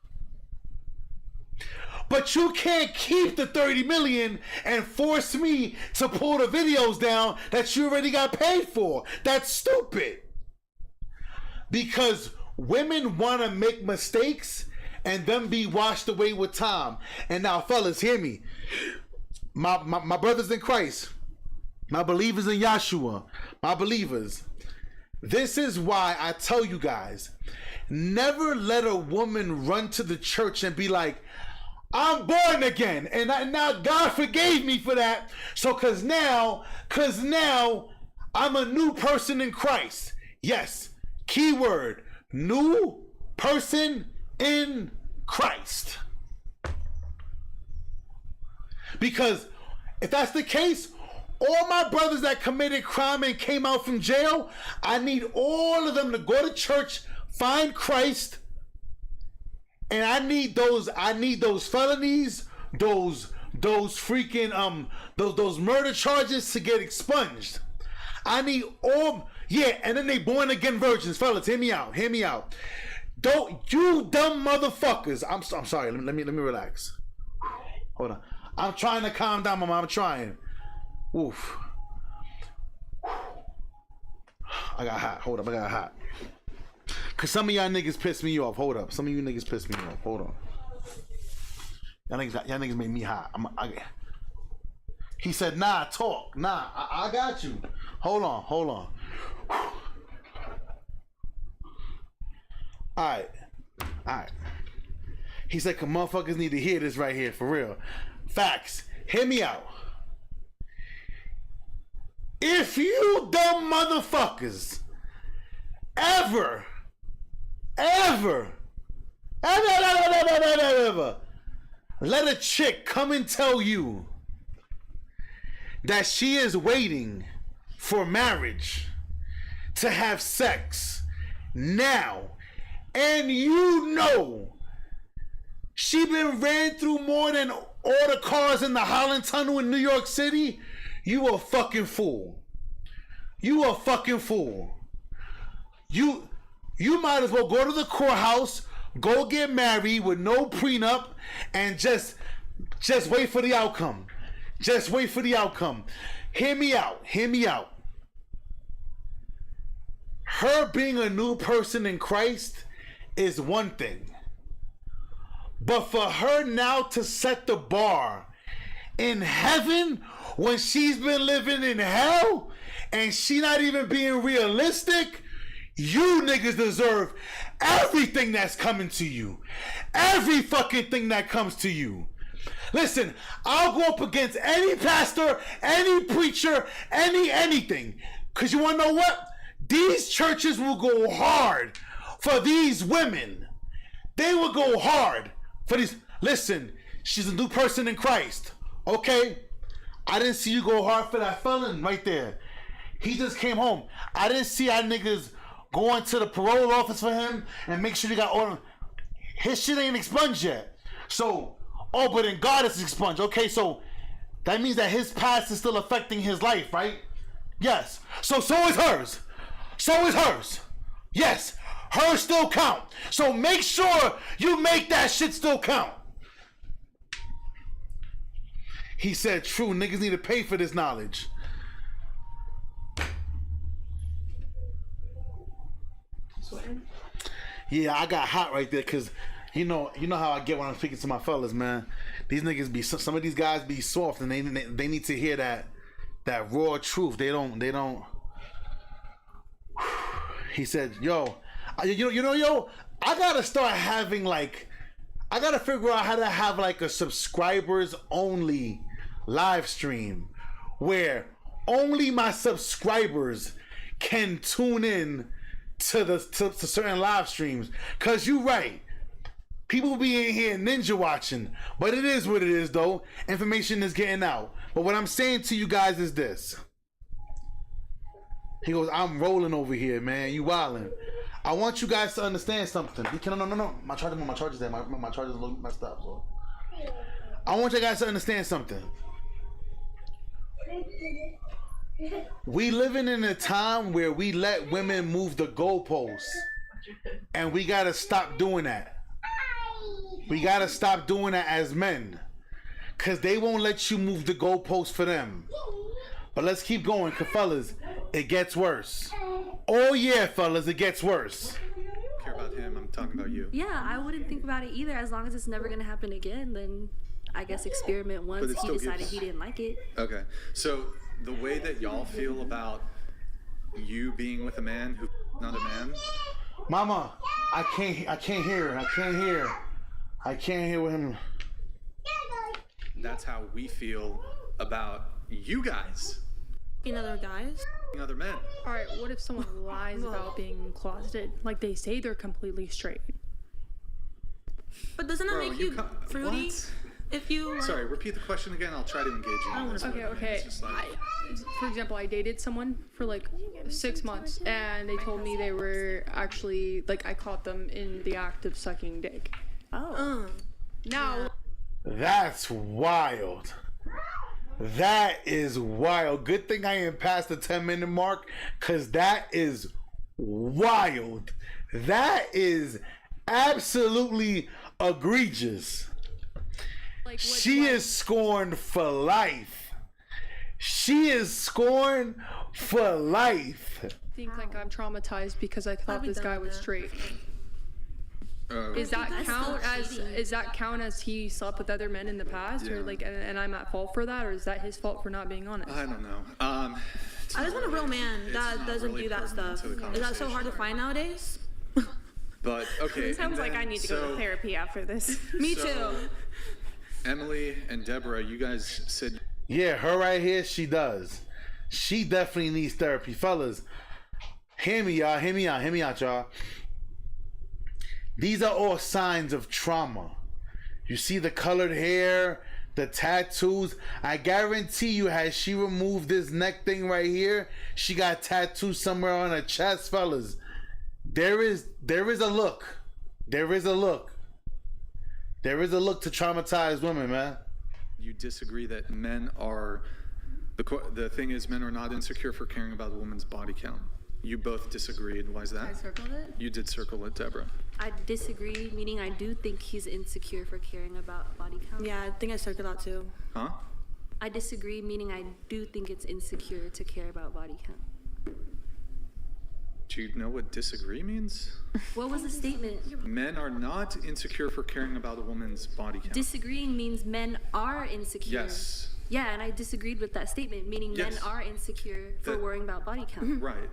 But you can't keep the 30 million and force me to pull the videos down that you already got paid for. That's stupid. Because women want to make mistakes and then be washed away with time. And now, fellas, hear me. My brothers in Christ, my believers in Yahshua, my believers, this is why I tell you guys, never let a woman run to the church and be like, I'm born again, and now God forgave me for that. So cause now I'm a new person in Christ. Yes, keyword, new person in Christ. Because if that's the case, all my brothers that committed crime and came out from jail, I need all of them to go to church, find Christ. And I need those felonies, those freaking those murder charges to get expunged. I need all, yeah, and then they born again virgins. Fellas, hear me out. Don't you dumb motherfuckers. I'm sorry, let me relax. Hold on. I'm trying to calm down, mama. I'm trying. Oof. I got hot. Hold up, I got hot. Cause some of y'all niggas piss me off. Hold up. Some of you niggas piss me off. Hold on. Y'all niggas made me hot. He said, nah, talk. Nah, I got you. Hold on. Alright. He said, cause motherfuckers need to hear this right here, for real. Facts. Hear me out. If you dumb motherfuckers ever let a chick come and tell you that she is waiting for marriage to have sex now, and you know she been ran through more than all the cars in the Holland Tunnel in New York City, you a fucking fool. You a fucking fool. You might as well go to the courthouse, go get married with no prenup, and just wait for the outcome. Just wait for the outcome. Hear me out. Hear me out. Her being a new person in Christ is one thing. But for her now to set the bar in heaven when she's been living in hell and she not even being realistic, you niggas deserve everything that's coming to you. Every fucking thing that comes to you. Listen, I'll go up against any pastor, any preacher, anything. Because you want to know what? These churches will go hard for these women. They will go hard for these. Listen, she's a new person in Christ. Okay? I didn't see you go hard for that felon right there. He just came home. I didn't see our niggas going to the parole office for him and make sure they got all. His shit ain't expunged yet. So, oh, but in God it's expunged. Okay, so that means that his past is still affecting his life, right? Yes. So is hers. So is hers. Yes. Hers still count. So make sure you make that shit still count. He said, true, niggas need to pay for this knowledge. Yeah, I got hot right there because you know how I get when I'm speaking to my fellas, man. These niggas be, some of these guys be soft and they need to hear that raw truth. They don't. He said, yo, I gotta start having I gotta figure out how to have a subscribers only live stream where only my subscribers can tune in to certain live streams. Cause you right, people be in here ninja watching, but it is what it is though. Information is getting out. But what I'm saying to you guys is this. He goes, I'm rolling over here, man. You wildin'. I want you guys to understand something. No. My charger's there. My charger's a little messed up. So I want you guys to understand something. We living in a time where we let women move the goalposts. And we gotta stop doing that. We gotta stop doing that as men. Cause they won't let you move the goalposts for them. But let's keep going, cause fellas, it gets worse. Oh yeah, fellas, it gets worse. I care about him, I'm talking about you. Yeah, I wouldn't think about it either. As long as it's never gonna happen again, then I guess experiment once. He decided he didn't like it. Okay, so the way that y'all feel about you being with a man who's not a man. Mama, I can't hear. I can't hear with him. That's how we feel about you guys. Other guys? Other men. All right, what if someone lies about being closeted? Like they say they're completely straight. But doesn't that make you fruity? What? If you Sorry, repeat the question again. I'll try to engage you. Okay. For example, I dated someone for 6 months, and they told me they were actually I caught them in the act of sucking dick. Oh. Now. That's wild. That is wild. Good thing I ain't past the 10-minute mark, cause that is wild. That is absolutely egregious. She is scorned for life. She is scorned for life. I think I'm traumatized because I thought this guy was straight. Is that count as he slept with other men in the past, or and I'm at fault for that, or is that his fault for not being honest? I don't know. I just want a real man that doesn't do that stuff. Is that so hard to find nowadays? But okay. It sounds like I need to go to therapy after this. Me too. Emily and Deborah, you guys said. Yeah, her right here, she does. She definitely needs therapy. Fellas, hear me, y'all. Hear me out, y'all. These are all signs of trauma. You see the colored hair, the tattoos. I guarantee you, has she removed this neck thing right here, she got tattoos somewhere on her chest, fellas. There is a look. There is a look. There is a look to traumatize women, man. You disagree that men are, the thing is, men are not insecure for caring about a woman's body count. You both disagreed. Why is that? I circled it. You did circle it, Deborah. I disagree, meaning I do think he's insecure for caring about body count. Yeah, I think I circled that too. Huh? I disagree, meaning I do think it's insecure to care about body count. Do you know what disagree means? What was the statement? Men are not insecure for caring about a woman's body count. Disagreeing means men are insecure. Yes. Yeah, and I disagreed with that statement, meaning men Yes. are insecure for worrying about body count. Right.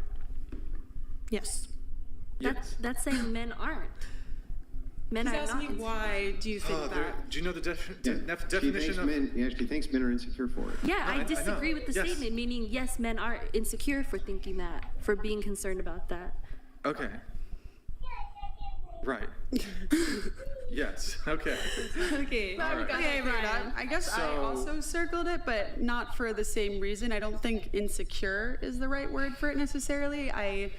Yes. Yes. That's saying men aren't. Men He's are not asking insecure. why do you think that? Do you know the definition She thinks men are insecure for it. Yeah, No, I disagree know. with the Yes. statement, meaning yes, men are insecure for thinking that, for being concerned about that. Okay. Right. Yes. Okay. Okay. All right. Okay, Rhoda. I guess I So- also circled it, but not for the same reason. I don't think insecure is the right word for it necessarily. I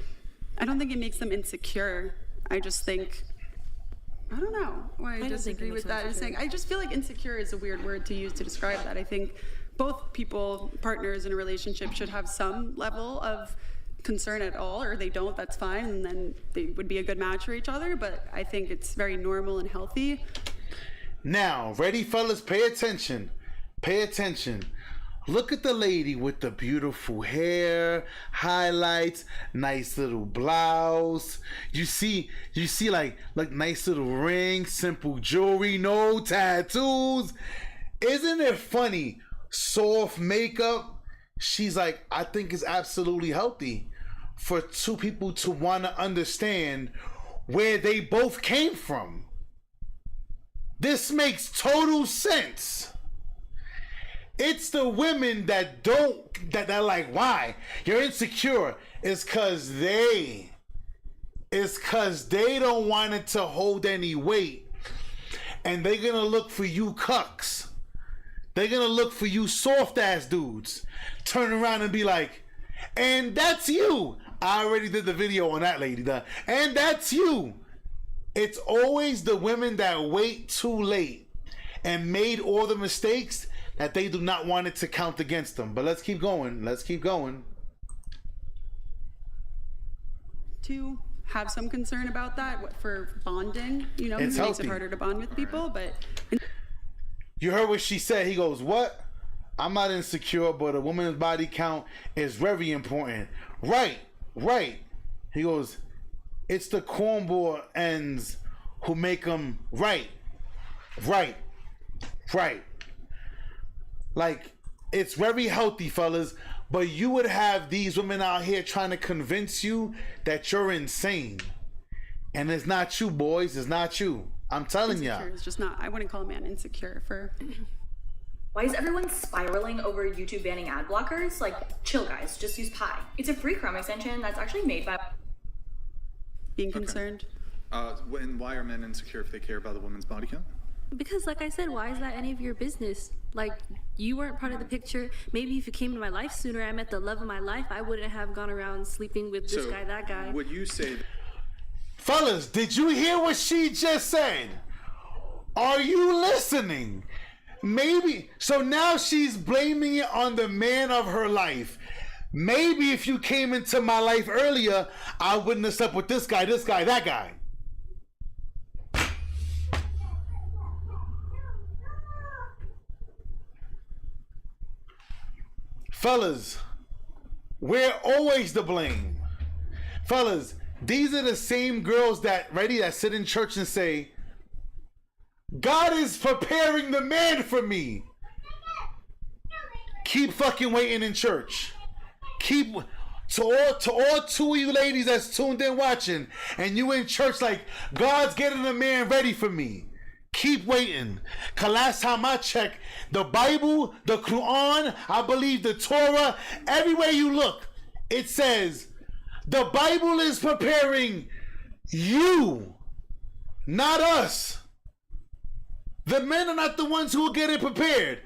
don't think it makes them insecure. I just think, I don't know why I don't think it disagree makes with them that. It's insecure. saying, I just feel like insecure is a weird word to use to describe that. I think both people, partners in a relationship, should have some level of concern at all, or they don't, that's fine, and then they would be a good match for each other. But I think it's very normal and healthy. Now, ready, fellas? Pay attention. Pay attention. Look at the lady with the beautiful hair, highlights, nice little blouse. You see like nice little ring, simple jewelry, no tattoos. Isn't it funny? Soft makeup. She's like, I think it's absolutely healthy for two people to want to understand where they both came from. This makes total sense. It's the women that are like, why? You're insecure. It's cause they don't want it to hold any weight. And they're gonna look for you cucks. They're gonna look for you soft ass dudes. Turn around and be like, and that's you. I already did the video on that lady. And that's you. It's always the women that wait too late and made all the mistakes that they do not want it to count against them. But let's keep going. Let's keep going. To have some concern about that for bonding, you know, it It's makes healthy. it harder to bond with people, but You heard what she said. He goes, what? I'm not insecure, but a woman's body count is very important. Right. He goes, it's the cornball ends who make them right. Like, it's very healthy, fellas, but you would have these women out here trying to convince you that you're insane. And it's not you, boys. It's not you. I'm telling y'all. insecure is just not, I wouldn't call a man insecure for Why is everyone spiraling over YouTube banning ad blockers? Like, chill guys, just use Pi. It's a free Chrome extension that's actually made by... being concerned. And why are men insecure if they care about a woman's body count? Because like I said, why is that any of your business? Like, you weren't part of the picture. Maybe if you came to my life sooner, I met the love of my life, I wouldn't have gone around sleeping with this guy, that guy. Would you say... Fellas, did you hear what she just said? Are you listening? Maybe. So now she's blaming it on the man of her life. Maybe if you came into my life earlier, I wouldn't have slept with this guy, that guy. Fellas, we're always to blame. Fellas, these are the same girls that sit in church and say, God is preparing the man for me. Keep fucking waiting in church. Keep to all two of you ladies that's tuned in watching, and you in church like, God's getting the man ready for me. keep waiting. Cause last time I checked, the Bible, the Quran, I believe the Torah, everywhere you look, it says the Bible is preparing you, not us. The men are not the ones who will get it prepared.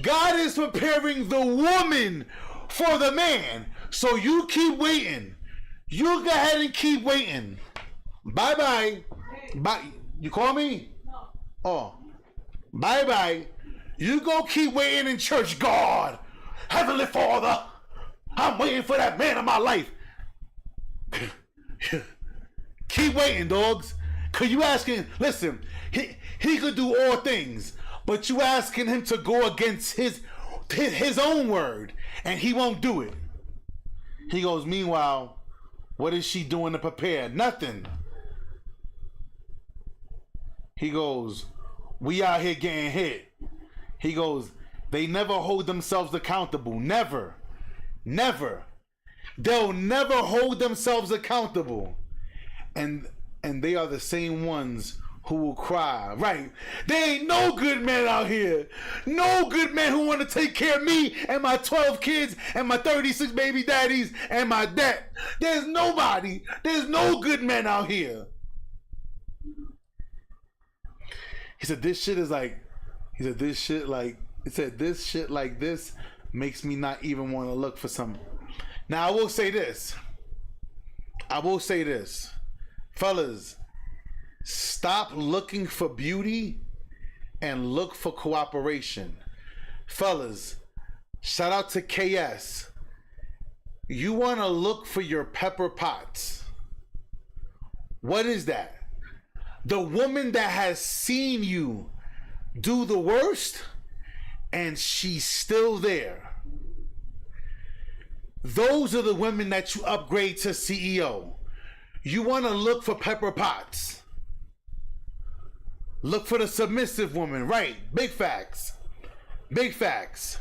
God is preparing the woman for the man. So you keep waiting. You go ahead and keep waiting. Bye-bye. Bye. You call me? No. Oh. Bye-bye. You go keep waiting in church. God, Heavenly Father, I'm waiting for that man in my life. Keep waiting, dogs. Cause you asking, listen, he could do all things, but you asking him to go against his own word, and he won't do it. He goes, meanwhile, what is she doing to prepare? Nothing. He goes, we out here getting hit. He goes, they never hold themselves accountable. Never. Never. They'll never hold themselves accountable. And they are the same ones who will cry. Right. There ain't no good men out here. No good men who want to take care of me and my 12 kids and my 36 baby daddies and my debt. There's nobody. There's no good men out here. He said, this shit like this makes me not even want to look for some. Now, I will say this. Fellas, stop looking for beauty and look for cooperation. Fellas, shout out to KS. You want to look for your Pepper Potts. What is that? The woman that has seen you do the worst and she's still there. Those are the women that you upgrade to CEO. You want to look for Pepper Potts. Look for the submissive woman, right? Big facts. Big facts.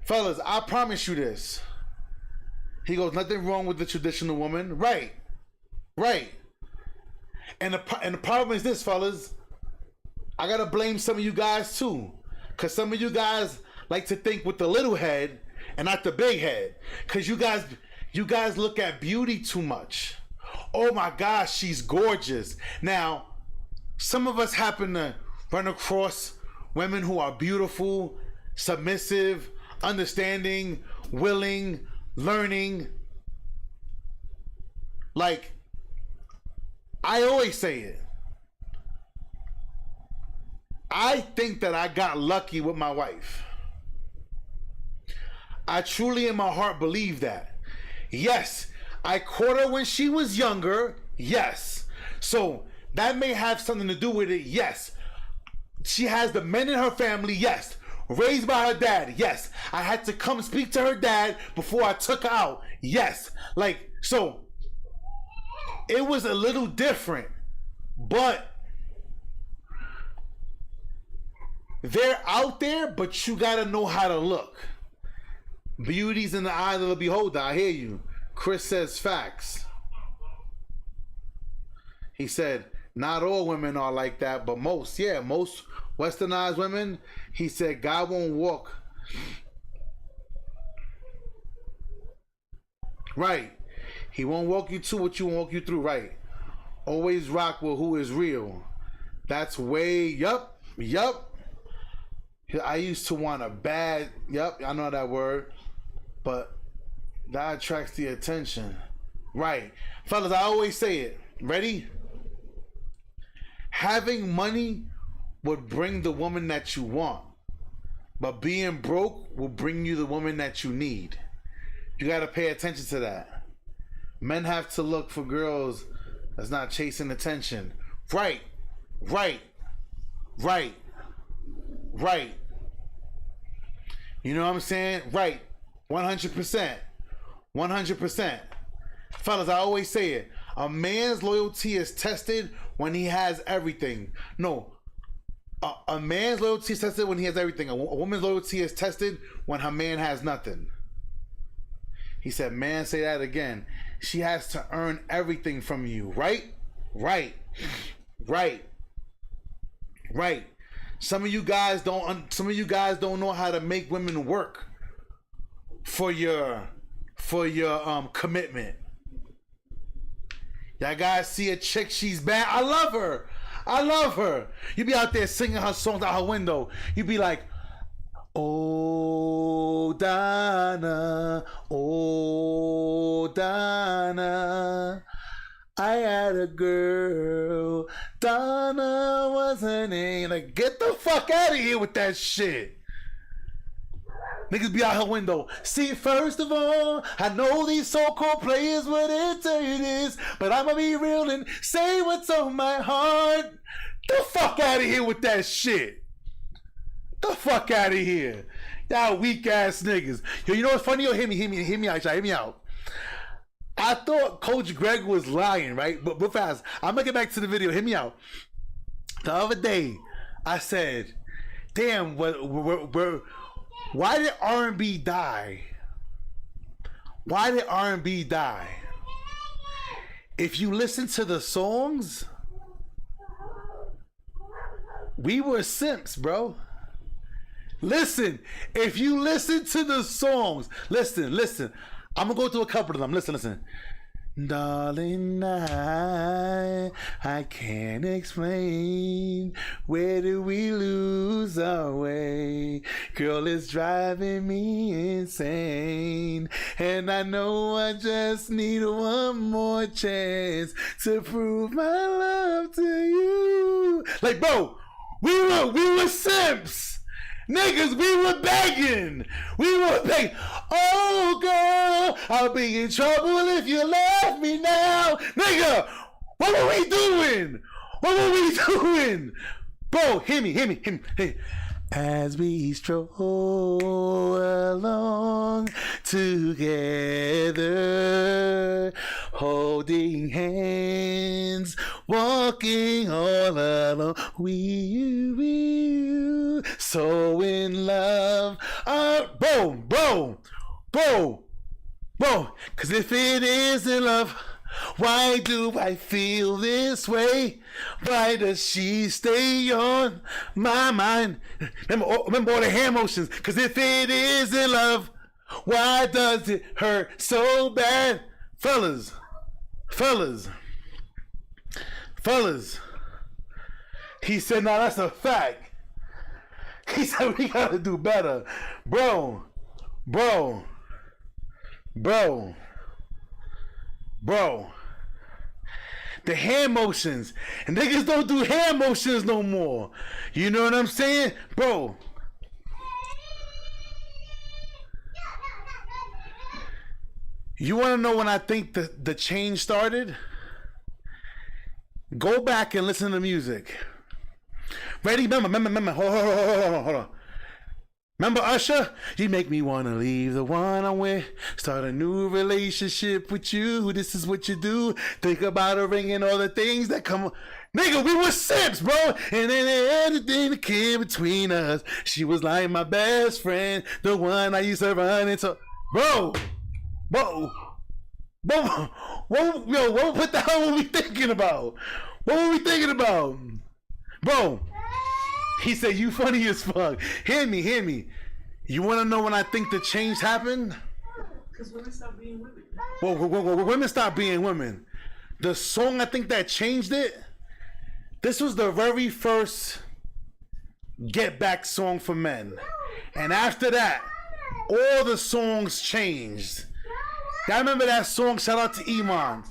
Fellas, I promise you this. He goes, nothing wrong with the traditional woman. Right. Right. And the problem is this, fellas. I gotta blame some of you guys too. Cause some of you guys like to think with the little head and not the big head. Cause you guys look at beauty too much. Oh my gosh, she's gorgeous. Now, some of us happen to run across women who are beautiful, submissive, understanding, willing, learning. Like, I always say it. I think that I got lucky with my wife. I truly in my heart believe that. Yes, I caught her when she was younger. Yes. So that may have something to do with it. Yes. She has the men in her family. Yes. Raised by her dad. Yes. I had to come speak to her dad before I took her out. Yes. Like, so it was a little different, but they're out there, but you gotta know how to look. Beauty's in the eye of the beholder. I hear you. Chris says facts. He said, not all women are like that, but most. Yeah, most westernized women. He said, God won't walk. Right. He won't walk you to what you won't walk you through. Right. Always rock with who is real. That's way, yup. I used to want a bad, I know that word, but that attracts the attention. Right. Fellas, I always say it. Ready? Having money would bring the woman that you want, but being broke will bring you the woman that you need. You got to pay attention to that. Men have to look for girls that's not chasing attention. Right. You know what I'm saying? Right. 100%. 100%. Fellas, I always say it. A man's loyalty is tested when he has everything. No. A man's loyalty is tested when he has everything. A woman's loyalty is tested when her man has nothing. He said, man, say that again. She has to earn everything from you. Right. Right. Some of you guys don't know how to make women work for your commitment. Y'all guys see a chick, she's bad. I love her. You be out there singing her songs out her window. You be like, oh Donna, I had a girl, Donna was her name. Like, get the fuck out of here with that shit. Niggas be out her window. See, first of all, I know these so-called players wouldn't tell you this, but I'ma be real and say what's on my heart. The fuck out of here with that shit. The fuck out of here. Y'all weak ass niggas. Yo, you know what's funny? Yo, hear me out. I thought Coach Greg was lying, right? But fast. I'm gonna get back to the video. Hear me out. The other day, I said, damn, why did R&B die? Why did R&B die? If you listen to the songs, we were simps, bro. Listen, if you listen to the songs, listen. I'm gonna go through a couple of them. Listen. Darling, I can't explain. Where do we lose our way? Girl, it's driving me insane. And I know I just need one more chance to prove my love to you. Like, bro, we were simps. Niggas, we were begging. Oh, girl, I'll be in trouble if you left me now. Nigga, what were we doing? Bro, hear me. Hey. As we stroll along together, holding hands, walking all alone, we so in love. Bro, cause if it isn't love, why do I feel this way? Why does she stay on my mind? Remember all the hand motions. Cause if it isn't love, why does it hurt so bad? Fellas. He said, no, that's a fact. He said, we gotta do better. Bro. The hand motions. And niggas don't do hand motions no more. You know what I'm saying? Bro. You want to know when I think the change started? Go back and listen to music. Ready? Remember. Hold on. Remember Usher? You make me want to leave the one I'm with, start a new relationship with you. This is what you do. Think about a ring and all the things that come. Nigga, we were simps, bro. And then everything that came between us. She was like my best friend, the one I used to run into. Bro. What the hell were we thinking about? Bro. He said, you funny as fuck. Hear me. You want to know when I think the change happened? Because women stopped being women. Well, women stopped being women. The song, I think that changed it. This was the very first Get Back song for men. And after that, all the songs changed. I remember that song, shout out to Iman.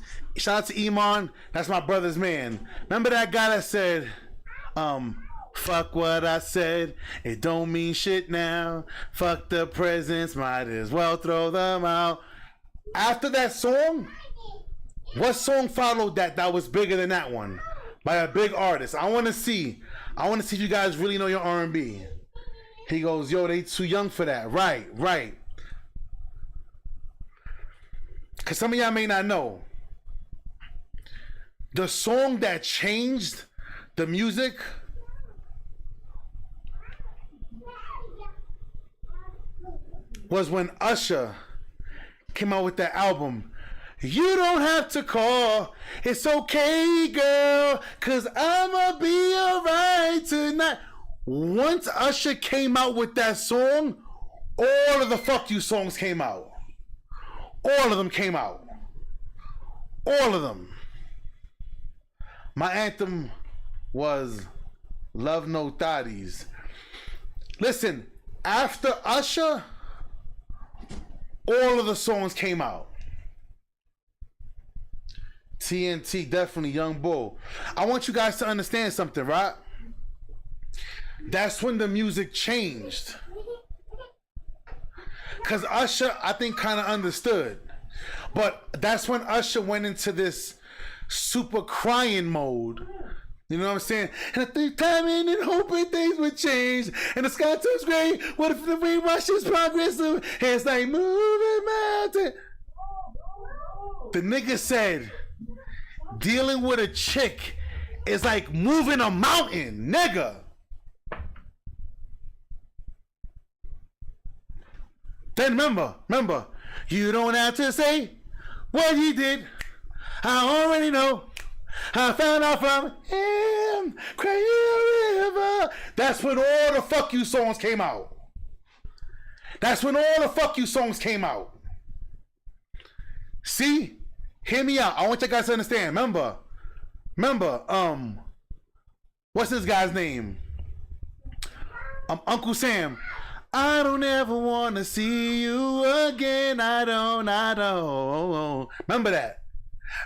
That's my brother's man. Remember that guy that said, fuck what I said, it don't mean shit now. Fuck the presents, might as well throw them out. After that song, what song followed that was bigger than that one? By a big artist. I want to see if you guys really know your R&B. He goes, yo, they too young for that. Right. Because some of y'all may not know. The song that changed the music was when Usher came out with that album, You don't have to call. It's okay, girl, cause I'ma be alright tonight. Once Usher came out with that song, all of the fuck you songs came out. All of them came out. All of them. My anthem was Love No Thotties. Listen, after Usher, all of the songs came out. TNT, definitely Young Bull. I want you guys to understand something, right? That's when the music changed. Because Usher, I think, kind of understood. But that's when Usher went into this super crying mode. You know what I'm saying? And I think time in and hoping things would change. And the sky turns gray. What if the rain washes progress? And it's like moving mountain. The nigga said, dealing with a chick is like moving a mountain, nigga. Then remember, you don't have to say what he did. I already know. I found out from him, crying a river. That's when all the fuck you songs came out. That's when all the fuck you songs came out. See? Hear me out. I want you guys to understand. Remember, what's this guy's name? Uncle Sam. I don't ever want to see you again. I don't. Remember that?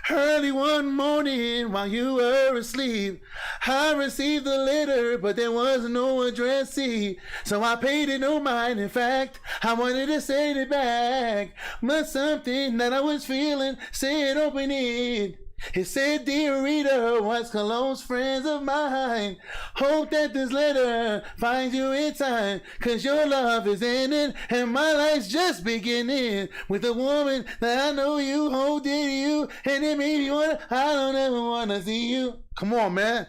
Early one morning while you were asleep, I received the letter, but there was no address. See, so I paid it no mind. In fact, I wanted to send it back, but something that I was feeling said open it. It said, dear reader, what's close friends of mine? Hope that this letter finds you in time, cause your love is ending and my life's just beginning with a woman that I know you hold dear to you, and it made me wanna, I don't ever wanna see you. Come on, man.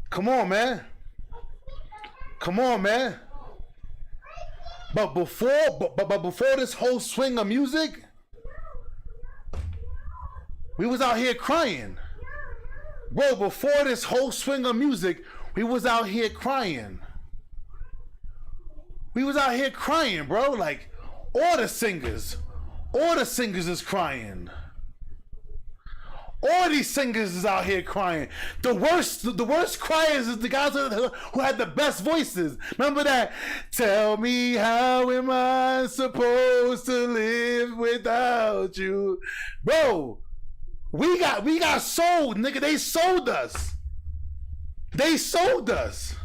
Come on, man. Come on, man. But before this whole swing of music, we was out here crying. Bro, before this whole swing of music, we was out here crying. We was out here crying, bro. Like, all the singers is crying. All these singers is out here crying. The worst criers is the guys who had the best voices. Remember that? Tell me, how am I supposed to live without you? Bro, we got sold, nigga. They sold us. They sold us.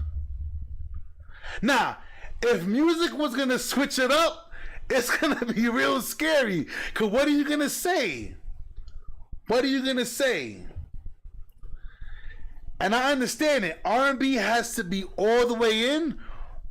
Now, if music was gonna switch it up, it's gonna be real scary. Cause what are you gonna say? What are you gonna say? And I understand it. R&B has to be all the way in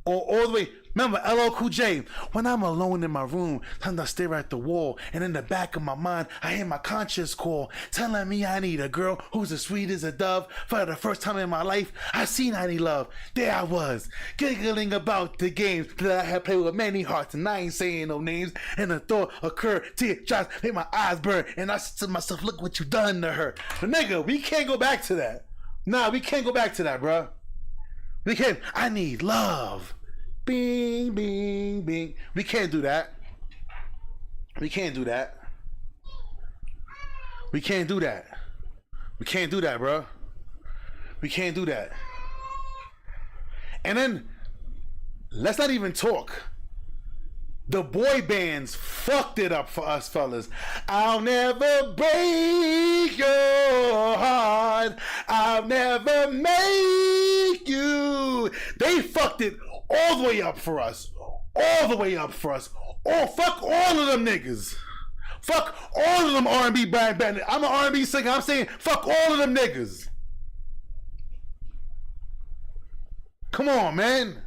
or all the way. Remember, LL Cool J, when I'm alone in my room, sometimes I stare at the wall, and in the back of my mind, I hear my conscience call, telling me I need a girl who's as sweet as a dove. For the first time in my life, I seen I need love. There I was, giggling about the games that I had played with many hearts, and I ain't saying no names. And the thought occurred, teardrops made my eyes burn, and I said to myself, look what you done to her. But nigga, we can't go back to that. Nah, we can't go back to that, bro. We can't. I need love. Bing, bing, bing. We can't do that. We can't do that. We can't do that. We can't do that, bro. We can't do that. And then, let's not even talk. The boy bands fucked it up for us fellas. I'll never break your heart. I'll never make you. They fucked it all the way up for us. All the way up for us. Oh, fuck all of them niggas. Fuck all of them R&B band. I'm an R&B singer. I'm saying fuck all of them niggas. Come on, man.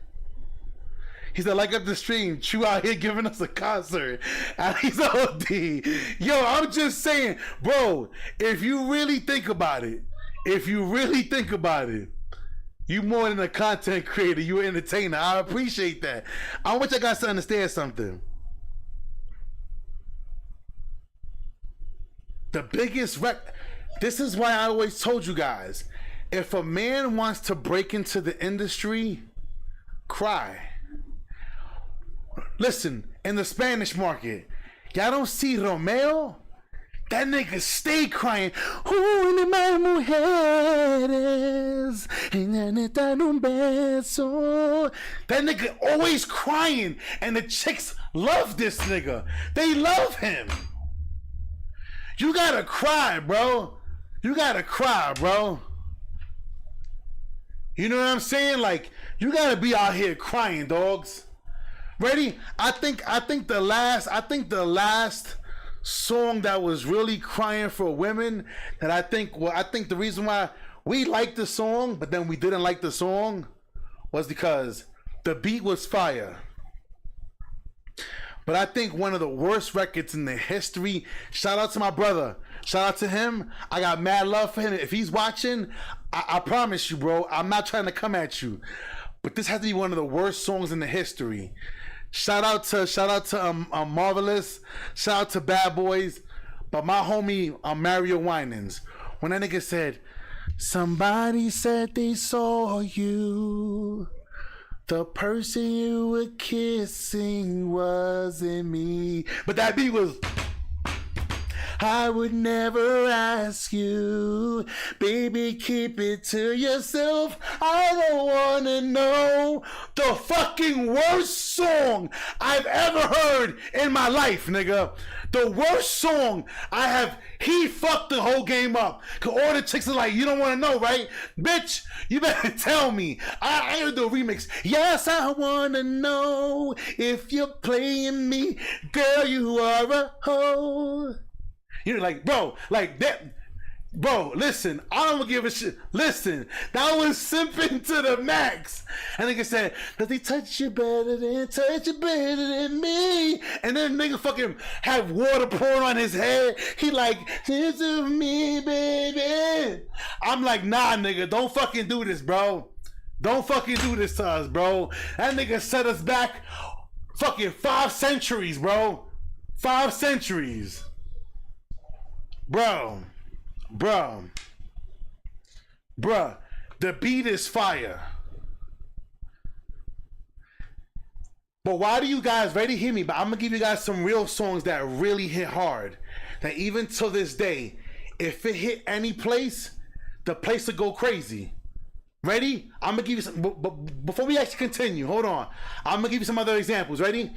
He said, like up the stream, THRU out here giving us a concert. And he's OD. Yo, I'm just saying, bro, if you really think about it, you more than a content creator, you an entertainer. I appreciate that. I want you guys to understand something. The biggest this is why I always told you guys, if a man wants to break into the industry, cry. Listen, in the Spanish market, y'all don't see Romeo? That nigga stay crying. Una más mujeres necesitan un beso. That nigga always crying, and the chicks love this nigga. They love him. You gotta cry, bro. You gotta cry, bro. You know what I'm saying? Like, you gotta be out here crying, dogs. Ready? I think the last song that was really crying for women, that I think the reason why we liked the song but then we didn't like the song was because the beat was fire. But I think one of the worst records in the history, shout out to my brother, shout out to him, I got mad love for him. If he's watching, I promise you, bro, I'm not trying to come at you, but this has to be one of the worst songs in the history. Shout out to Marvelous, shout out to Bad Boys, but my homie Mario Winans, when that nigga said, somebody said they saw you, the person you were kissing wasn't me, but that beat was, I would never ask you, baby, keep it to yourself, I don't wanna know. The fucking worst song I've ever heard in my life, nigga. The worst song I have. He fucked the whole game up. Cause all the chicks are like, you don't wanna know, right? Bitch, you better tell me. I gotta do a remix. Yes, I wanna know if you're playing me. Girl, you are a hoe. You're like, bro, like that. Bro, listen, I don't give a shit. Listen, that was simping to the max. And nigga said, does he touch you better than me? And then nigga fucking have water pouring on his head. He like, this is me, baby. I'm like, nah, nigga, don't fucking do this, bro. Don't fucking do this to us, bro. That nigga set us back fucking 5 centuries, bro. 5 centuries. Bruh, the beat is fire. But why do you guys, ready, hear me, but I'm gonna give you guys some real songs that really hit hard. That even till this day, if it hit any place, the place will go crazy. Ready? I'm gonna give you some, but before we actually continue, hold on. I'm gonna give you some other examples, ready?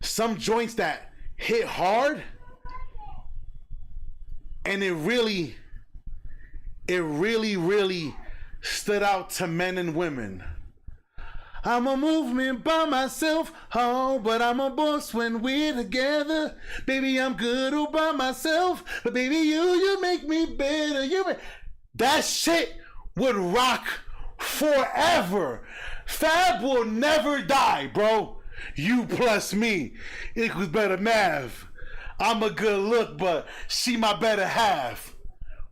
Some joints that hit hard, and it really stood out to men and women. I'm a movement by myself, oh, but I'm a boss when we're together. Baby, I'm good all by myself, but baby, you make me better. That shit would rock forever. Fab will never die, bro. You plus me equals better math. I'm a good look, but she my better half.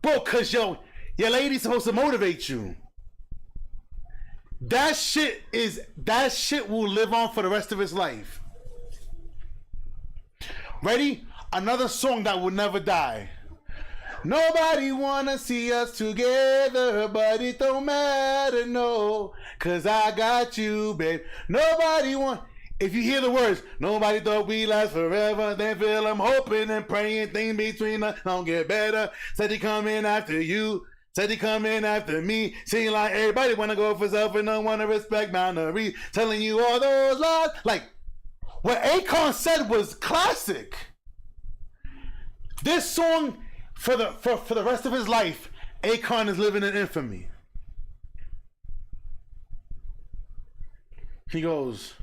Bro, cause your lady's supposed to motivate you. That shit will live on for the rest of his life. Ready? Another song that will never die. Nobody wanna see us together, but it don't matter, no. Cause I got you, babe. Nobody want. If you hear the words, nobody thought we last forever, then feel I'm hoping and praying things between us don't get better. Said he coming after you, said he coming after me. Seem like everybody wanna go for self and don't wanna respect boundaries. Telling you all those lies. Like, what Akon said was classic. This song, for the rest of his life, Akon is living in infamy. He goes,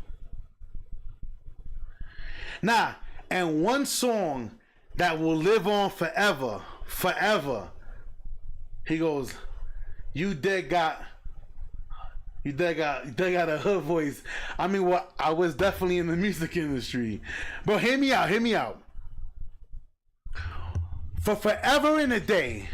nah, and one song that will live on forever. He goes, you dead got a hood voice. I mean, well, I was definitely in the music industry. But hear me out. For forever and a day,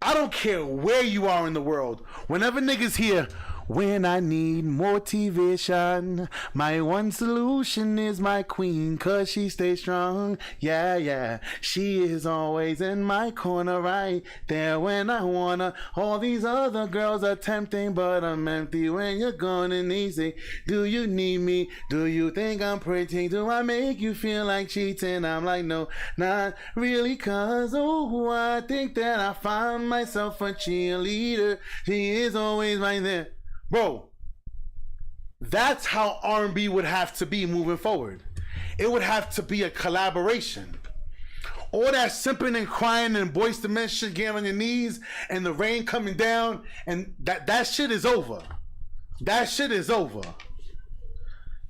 I don't care where you are in the world. Whenever niggas hear When I need motivation, my one solution is my queen, cause she stays strong. Yeah, yeah. She is always in my corner, right there when I wanna. All these other girls are tempting, but I'm empty when you're gone and easy. Do you need me? Do you think I'm pretty? Do I make you feel like cheating? I'm like, no, not really, cause oh, I think that I found myself a cheerleader. She is always right there. Bro, that's how R&B would have to be moving forward. It would have to be a collaboration. All that simping and crying and Boyz II Men shit, getting on your knees and the rain coming down, and that shit is over. That shit is over.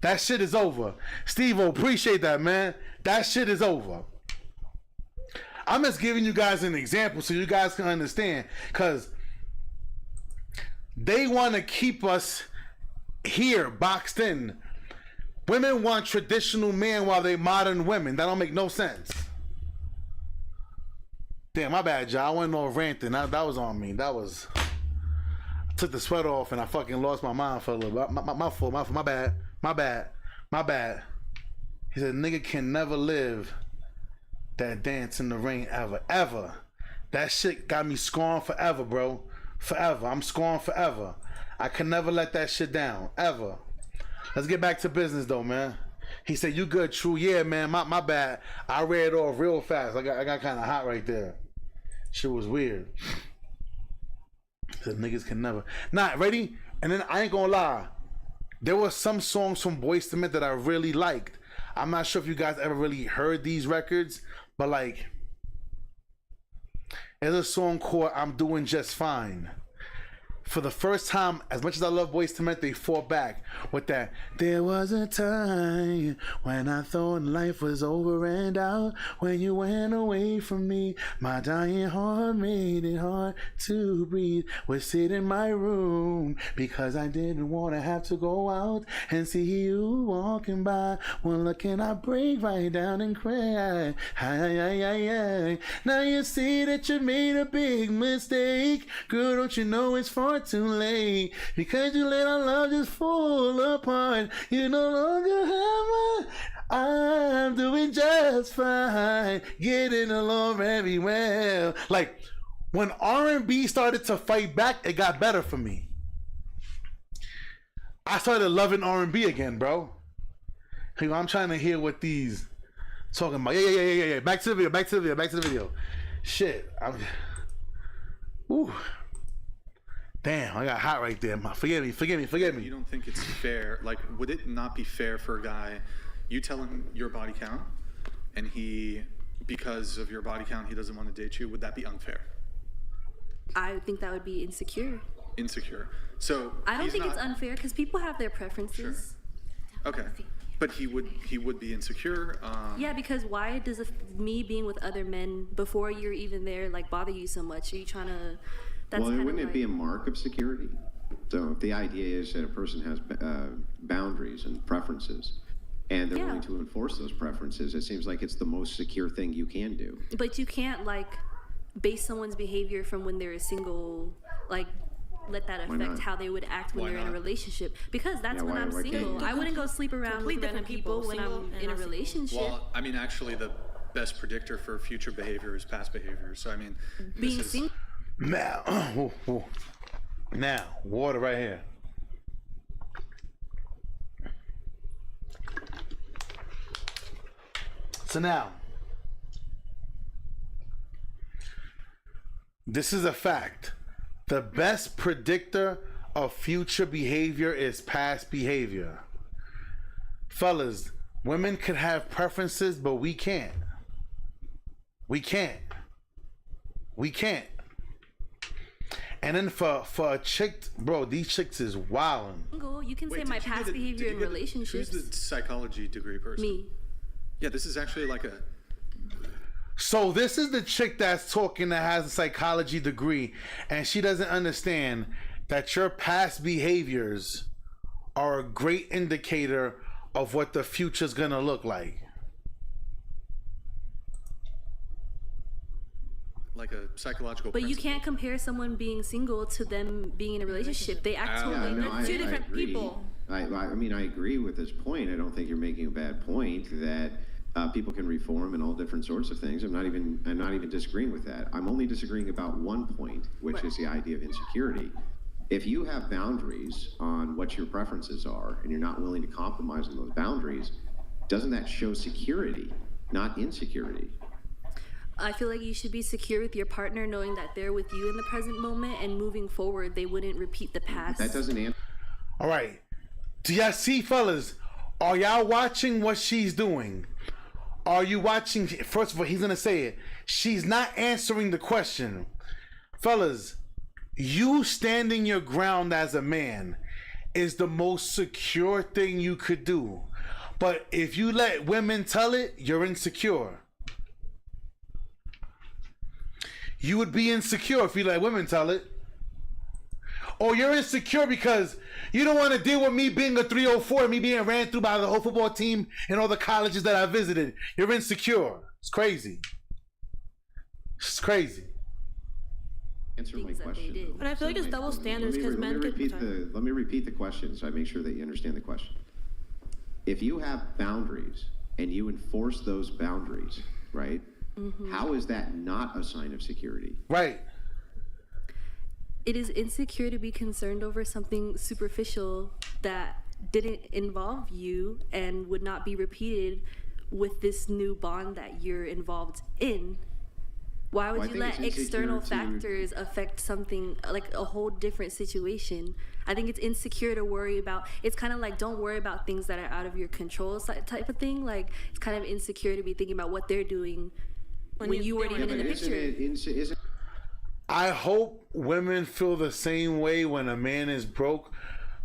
That shit is over. Steve-O, appreciate that, man. That shit is over. I'm just giving you guys an example so you guys can understand, because they want to keep us here boxed in. Women want traditional men while they modern women. That don't make no sense. Damn, my bad, y'all. I wasn't all ranting. That was on me. I took the sweater off and I fucking lost my mind for a little bit. My fault. My bad. He said, nigga can never live that dance in the rain ever. That shit got me scorned forever, bro. Forever. I'm scorned forever. I can never let that shit down. Ever. Let's get back to business though, man. He said, you good, THRU? Yeah, man. My bad. I read it off real fast. I got kind of hot right there. Shit was weird. He said, niggas can never. Nah, ready? And then I ain't gonna lie. There were some songs from Boyz II Men that I really liked. I'm not sure if you guys ever really heard these records, but like, there's a song called I'm Doing Just Fine. For the first time, as much as I love Boyz II Men, they fought back with that. There was a time when I thought life was over and out. When you went away from me, my dying heart made it hard to breathe. Would sit in my room because I didn't want to have to go out and see you walking by. One look and I break right down and cry. Now you see that you made a big mistake. Girl, don't you know it's far too late, because you let our love just fall apart. You no longer have I'm doing just fine, getting along very well. Like, when R&B started to fight back, it got better for me. I started loving R&B again, bro. I'm trying to hear what these talking about. Yeah. Back to the video. Shit. Ooh. Damn, I got hot right there. Forgive me. You don't think it's fair? Like, would it not be fair for a guy, you tell him your body count, and he, because of your body count, he doesn't want to date you? Would that be unfair? I would think that would be insecure. Insecure. So I don't think it's unfair because people have their preferences. Sure. Okay. But he would be insecure. Yeah, because why does me being with other men before you're even there like bother you so much? Are you trying to? That's well, wouldn't it be a mark of security? So if the idea is that a person has boundaries and preferences, and they're willing to enforce those preferences, it seems like it's the most secure thing you can do. But you can't like base someone's behavior from when they're single, like let that affect how they would act when they're in a relationship. Because that's when I'm single. I wouldn't go sleep around with random people when I'm in a relationship. Well, I mean, actually, the best predictor for future behavior is past behavior. So I mean, being single. Now, water right here. So now, this is a fact. The best predictor of future behavior is past behavior. Fellas, women could have preferences, but we can't. We can't. And then for a chick, bro, these chicks is wildin'. You can say my past behavior in relationships. Who's the psychology degree person? Me. Yeah, this is actually like a... So this is the chick that's talking that has a psychology degree, and she doesn't understand that your past behaviors are a great indicator of what the future's gonna look like. like a psychological. But you principle. can't compare someone being single to them being in a relationship. They act totally no, Two different agree. people. I mean, I agree with this point. I don't think you're making a bad point that people can reform and all different sorts of things. I'm not even disagreeing with that. I'm only disagreeing about one point, which is the idea of insecurity. If you have boundaries on what your preferences are and you're not willing to compromise on those boundaries, doesn't that show security, not insecurity? I feel like you should be secure with your partner, knowing that they're with you in the present moment, and moving forward, they wouldn't repeat the past. That doesn't answer. All right. Do y'all see, fellas? Are y'all watching what she's doing? Are you watching? First of all, he's going to say it. She's not answering the question. Fellas, you standing your ground as a man is the most secure thing you could do. But if you let women tell it, you're insecure. You would be insecure if you let women tell it. Or you're insecure because you don't want to deal with me being a 304, me being ran through by the whole football team and all the colleges that I visited. You're insecure. It's crazy. It's crazy. Answer my question. But I feel like it's double standards because men let get. me repeat the question so I make sure that you understand the question. If you have boundaries and you enforce those boundaries, right? How is that not a sign of security? Right. It is insecure to be concerned over something superficial that didn't involve you and would not be repeated with this new bond that you're involved in. Why would you let external factors affect something like a whole different situation? I think it's insecure to worry about. It's kind of like don't worry about things that are out of your control type of thing. Like it's kind of insecure to be thinking about what they're doing when you weren't even in the picture. I hope women feel the same way when a man is broke.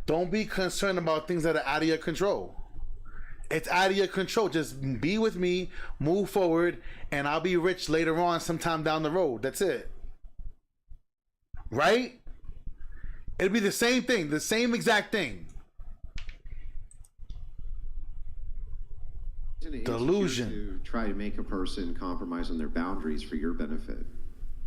Don't be concerned about things that are out of your control. It's out of your control. Just be with me, move forward, and I'll be rich later on sometime down the road. That's it. Right? It'll be the same thing, the same exact thing. Delusion. To try to make a person compromise on their boundaries for your benefit.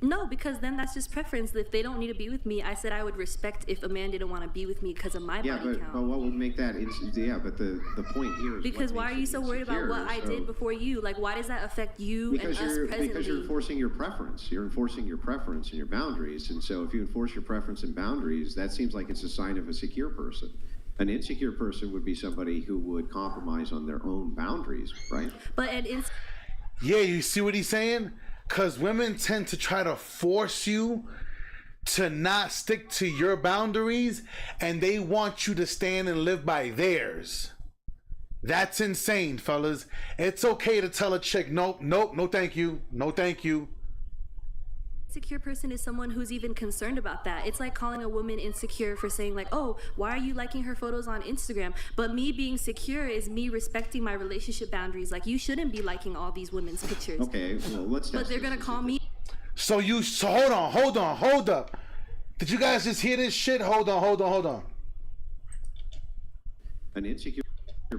No, because then that's just preference. If they don't need to be with me, I said I would respect if a man didn't want to be with me because of my body count. But what would make that? But the point here is because why are you so worried about what I did before you? Like, why does that affect you and us presently? Because you're enforcing your preference. You're enforcing your preference and your boundaries. And so if you enforce your preference and boundaries, that seems like it's a sign of a secure person. An insecure person would be somebody who would compromise on their own boundaries, right? But yeah, you see what he's saying? Because women tend to try to force you to not stick to your boundaries, and they want you to stand and live by theirs. That's insane, fellas. It's okay to tell a chick, nope, no thank you, no thank you. Insecure person is someone who's even concerned about that. It's like calling a woman insecure for saying like, oh, why are you liking her photos on Instagram? But me being secure is me respecting my relationship boundaries. Like you shouldn't be liking all these women's pictures. Okay, well let's. But they're gonna call me. So hold up. Did you guys just hear this shit? Hold on. An insecure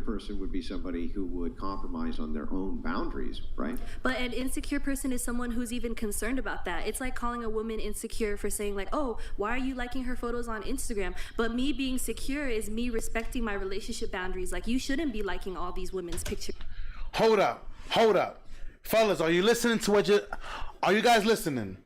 person would be somebody who would compromise on their own boundaries, right? But an insecure person is someone who's even concerned about that. It's like calling a woman insecure for saying like, oh, why are you liking her photos on Instagram? But me being secure is me respecting my relationship boundaries. Like you shouldn't be liking all these women's pictures. Hold up. Fellas, are you listening to are you guys listening?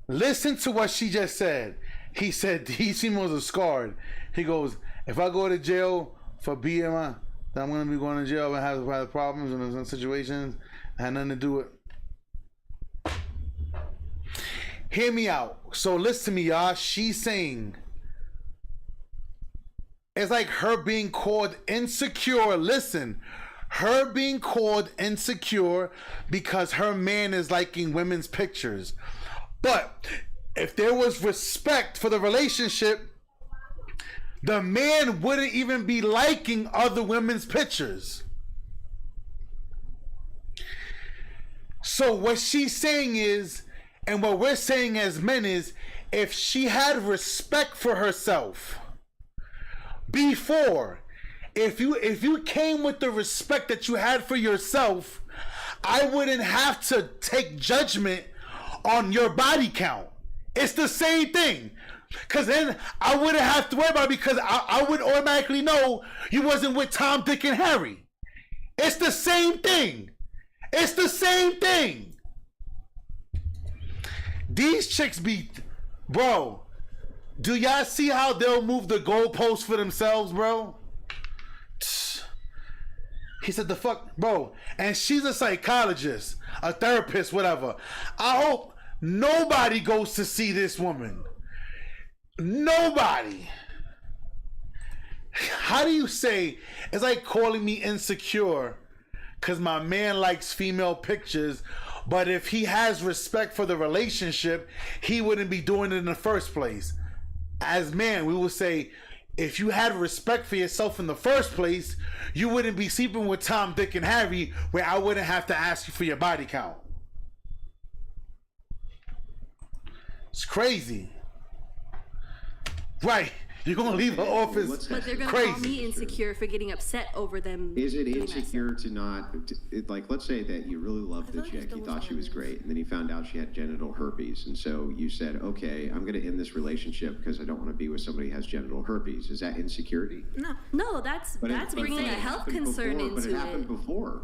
Listen to what she just said. He said he seemed was scarred. He goes, if I go to jail for BMI, I'm going to be going to jail and have problems in some situations. I had nothing to do with. Hear me out. So listen to me, y'all. She's saying it's like her being called insecure. Listen, her being called insecure because her man is liking women's pictures. But if there was respect for the relationship, the man wouldn't even be liking other women's pictures. So what she's saying is, and what we're saying as men is, if she had respect for herself before, if you came with the respect that you had for yourself, I wouldn't have to take judgment on your body count. It's the same thing. Because then I wouldn't have to worry about it because I would automatically know you wasn't with Tom, Dick, and Harry. It's the same thing. It's the same thing. These chicks be... Bro, do y'all see how they'll move the goalposts for themselves, bro? He said the fuck... Bro, and she's a psychologist, a therapist, whatever. I hope nobody goes to see this woman. Nobody. How do you say it's like calling me insecure because my man likes female pictures, but if he has respect for the relationship, he wouldn't be doing it in the first place. As man, we would say if you had respect for yourself in the first place, you wouldn't be sleeping with Tom, Dick, and Harry where I wouldn't have to ask you for your body count. It's crazy. Right. You're going to leave her office. But they're going to call me insecure for getting upset over them. Is it insecure to not, like, let's say that you really loved the chick, you thought she was great, and then you found out she had genital herpes, and so you said, okay, I'm going to end this relationship because I don't want to be with somebody who has genital herpes. Is that insecurity? No, that's bringing a health concern into it. But it happened before.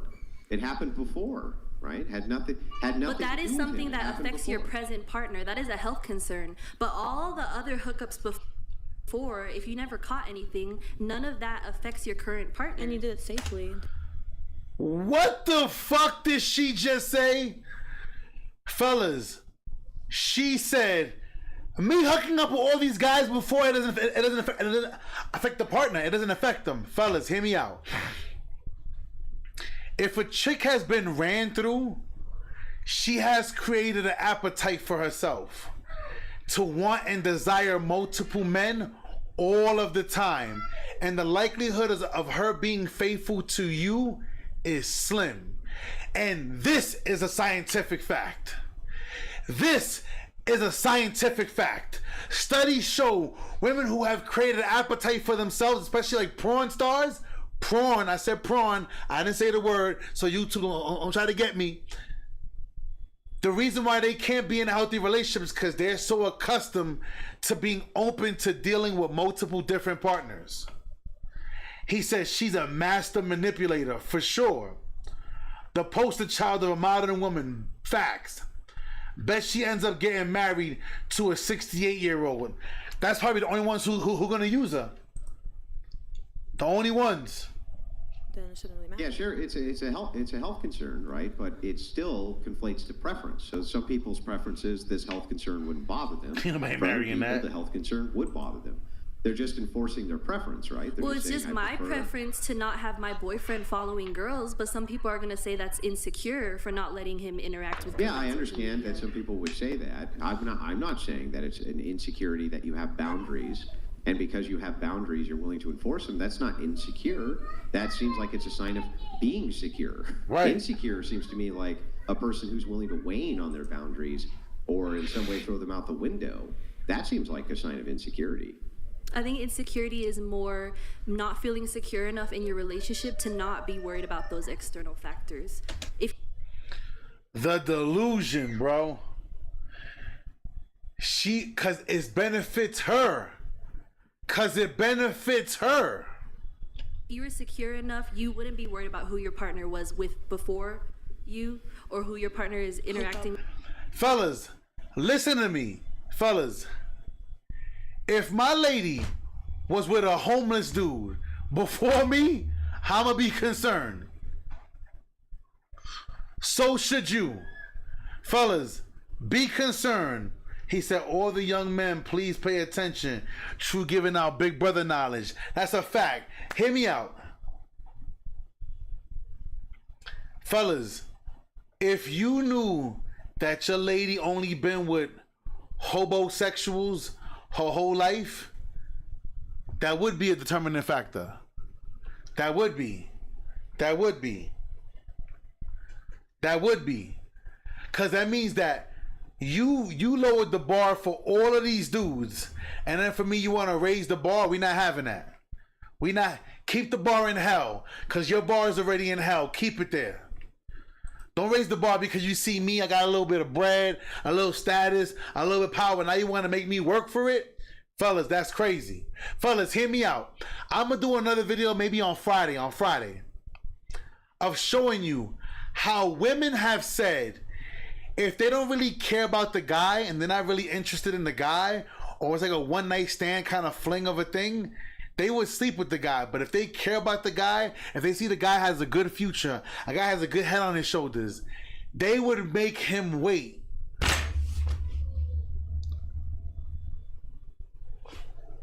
It happened before. Right? Had nothing. But that is something that affects your present partner. That is a health concern. But all the other hookups before, if you never caught anything, none of that affects your current partner. And you did it safely. What the fuck did she just say? Fellas, she said, me hooking up with all these guys before, it doesn't affect the partner. It doesn't affect them. Fellas, hear me out. If a chick has been ran through, she has created an appetite for herself to want and desire multiple men all of the time. And the likelihood of her being faithful to you is slim. And this is a scientific fact. This is a scientific fact. Studies show women who have created an appetite for themselves, especially like porn stars, prawn, I said prawn, I didn't say the word, so you two don't try to get me. The reason why they can't be in a healthy relationship is because they're so accustomed to being open to dealing with multiple different partners. He says she's a master manipulator, for sure. The poster child of a modern woman, facts. Bet she ends up getting married to a 68-year-old. That's probably the only ones who gonna use her. The only ones. Then it shouldn't really matter. Yeah, sure. It's a health concern, right? But it still conflates to preference. So some people's preferences, this health concern wouldn't bother them. Nobody marrying that. The health concern would bother them. They're just enforcing their preference, right? Well, it's just my preference to not have my boyfriend following girls, but some people are going to say that's insecure for not letting him interact with girls. Yeah, I understand that some people would say that. I'm not saying that it's an insecurity that you have boundaries. And because you have boundaries, you're willing to enforce them. That's not insecure. That seems like it's a sign of being secure. Right. Insecure seems to me like a person who's willing to wane on their boundaries or in some way throw them out the window. That seems like a sign of insecurity. I think insecurity is more not feeling secure enough in your relationship to not be worried about those external factors. The delusion, bro. Cause it benefits her. Cause it benefits her. If you were secure enough, you wouldn't be worried about who your partner was with before you or who your partner is interacting with. Fellas, listen to me. Fellas, if my lady was with a homeless dude before me, I'ma be concerned. So should you. Fellas, be concerned. He said, all the young men, please pay attention. THRU giving out big brother knowledge. That's a fact. Hear me out. Fellas, if you knew that your lady only been with hobosexuals her whole life, that would be a determining factor. That would be. That would be. That would be. Because that means that you lowered the bar for all of these dudes, and then for me you want to raise the bar. We not having that. We not. Keep the bar in hell, because your bar is already in hell. Keep it there. Don't raise the bar because you see me, I got a little bit of bread, a little status, a little bit of power. Now you want to make me work for it? Fellas, that's crazy. Fellas, hear me out. I'm going to do another video maybe on Friday, of showing you how women have said if they don't really care about the guy and they're not really interested in the guy, or it's like a one night stand kind of fling of a thing, they would sleep with the guy. But if they care about the guy, if they see the guy has a good future, a guy has a good head on his shoulders, they would make him wait.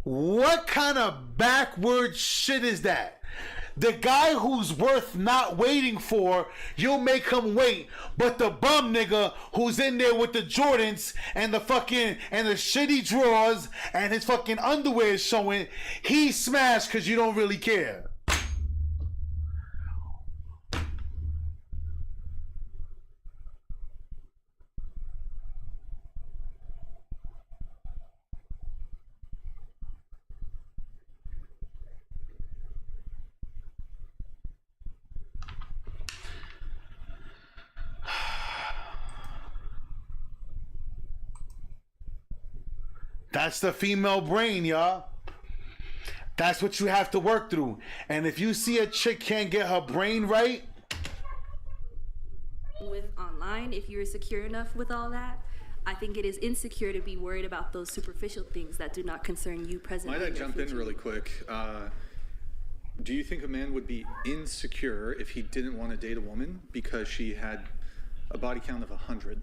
What kind of backward shit is that? The guy who's worth not waiting for, you'll make him wait. But the bum nigga who's in there with the Jordans and the fucking and the shitty drawers and his fucking underwear is showing, he smashed because you don't really care. That's the female brain, y'all. That's what you have to work through. And if you see a chick can't get her brain right, with online, if you're secure enough with all that, I think it is insecure to be worried about those superficial things that do not concern you presently. Might I jump in really quick? Do you think a man would be insecure if he didn't want to date a woman because she had a body count of 100?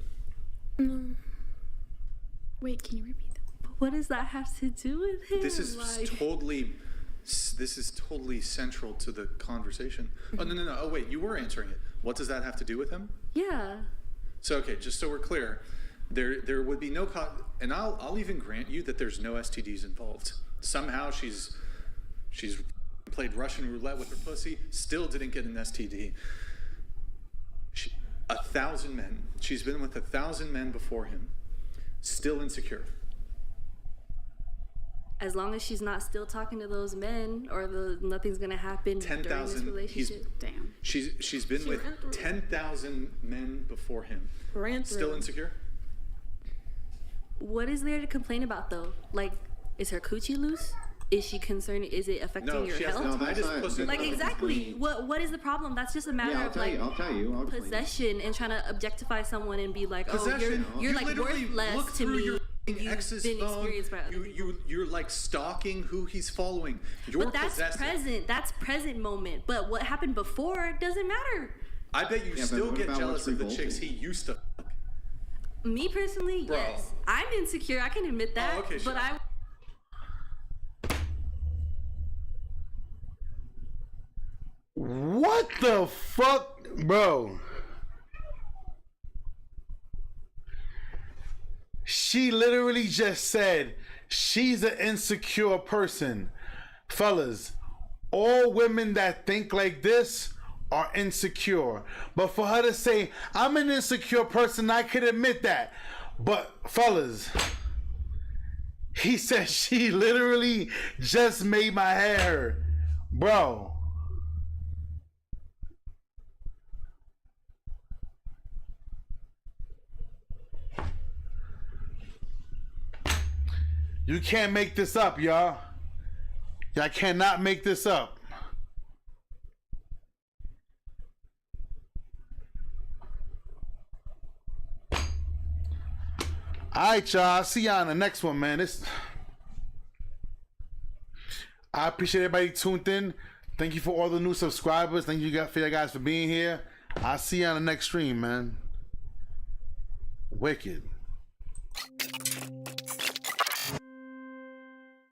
No. Wait, can you repeat that? What does that have to do with him? This is totally central to the conversation. Oh, no. Oh, wait, you were answering it. What does that have to do with him? Yeah. So, okay, just so we're clear, there would be no, and I'll even grant you that there's no STDs involved. Somehow she's played Russian roulette with her pussy, still didn't get an STD. 1,000 men. She's been with 1,000 men before him. Still insecure. As long as she's not still talking to those men, or nothing's gonna happen during this relationship. Damn. She's been with 10,000 men before him. Still insecure? What is there to complain about though? Like, is her coochie loose? Is she concerned? Is it affecting your health? No, like exactly. What is the problem? That's just a matter of like possession and trying to objectify someone and be like, possession. oh, you're like worth less to me. Ex's phone. You're like stalking who he's following. But that's present. That's present moment. But what happened before doesn't matter. I bet you still get jealous of the chicks he used to. Me personally, yes. I'm insecure. I can admit that. Oh, okay, sure. But what the fuck, bro? She literally just said she's an insecure person. Fellas, all women that think like this are insecure. But for her to say, I'm an insecure person, I could admit that. But fellas, he said she literally just made my head hurt. Bro. You can't make this up, y'all. Y'all cannot make this up. Alright, y'all. I'll see y'all in the next one, man. I appreciate everybody tuned in. Thank you for all the new subscribers. Thank you guys for being here. I'll see you on the next stream, man. Wicked.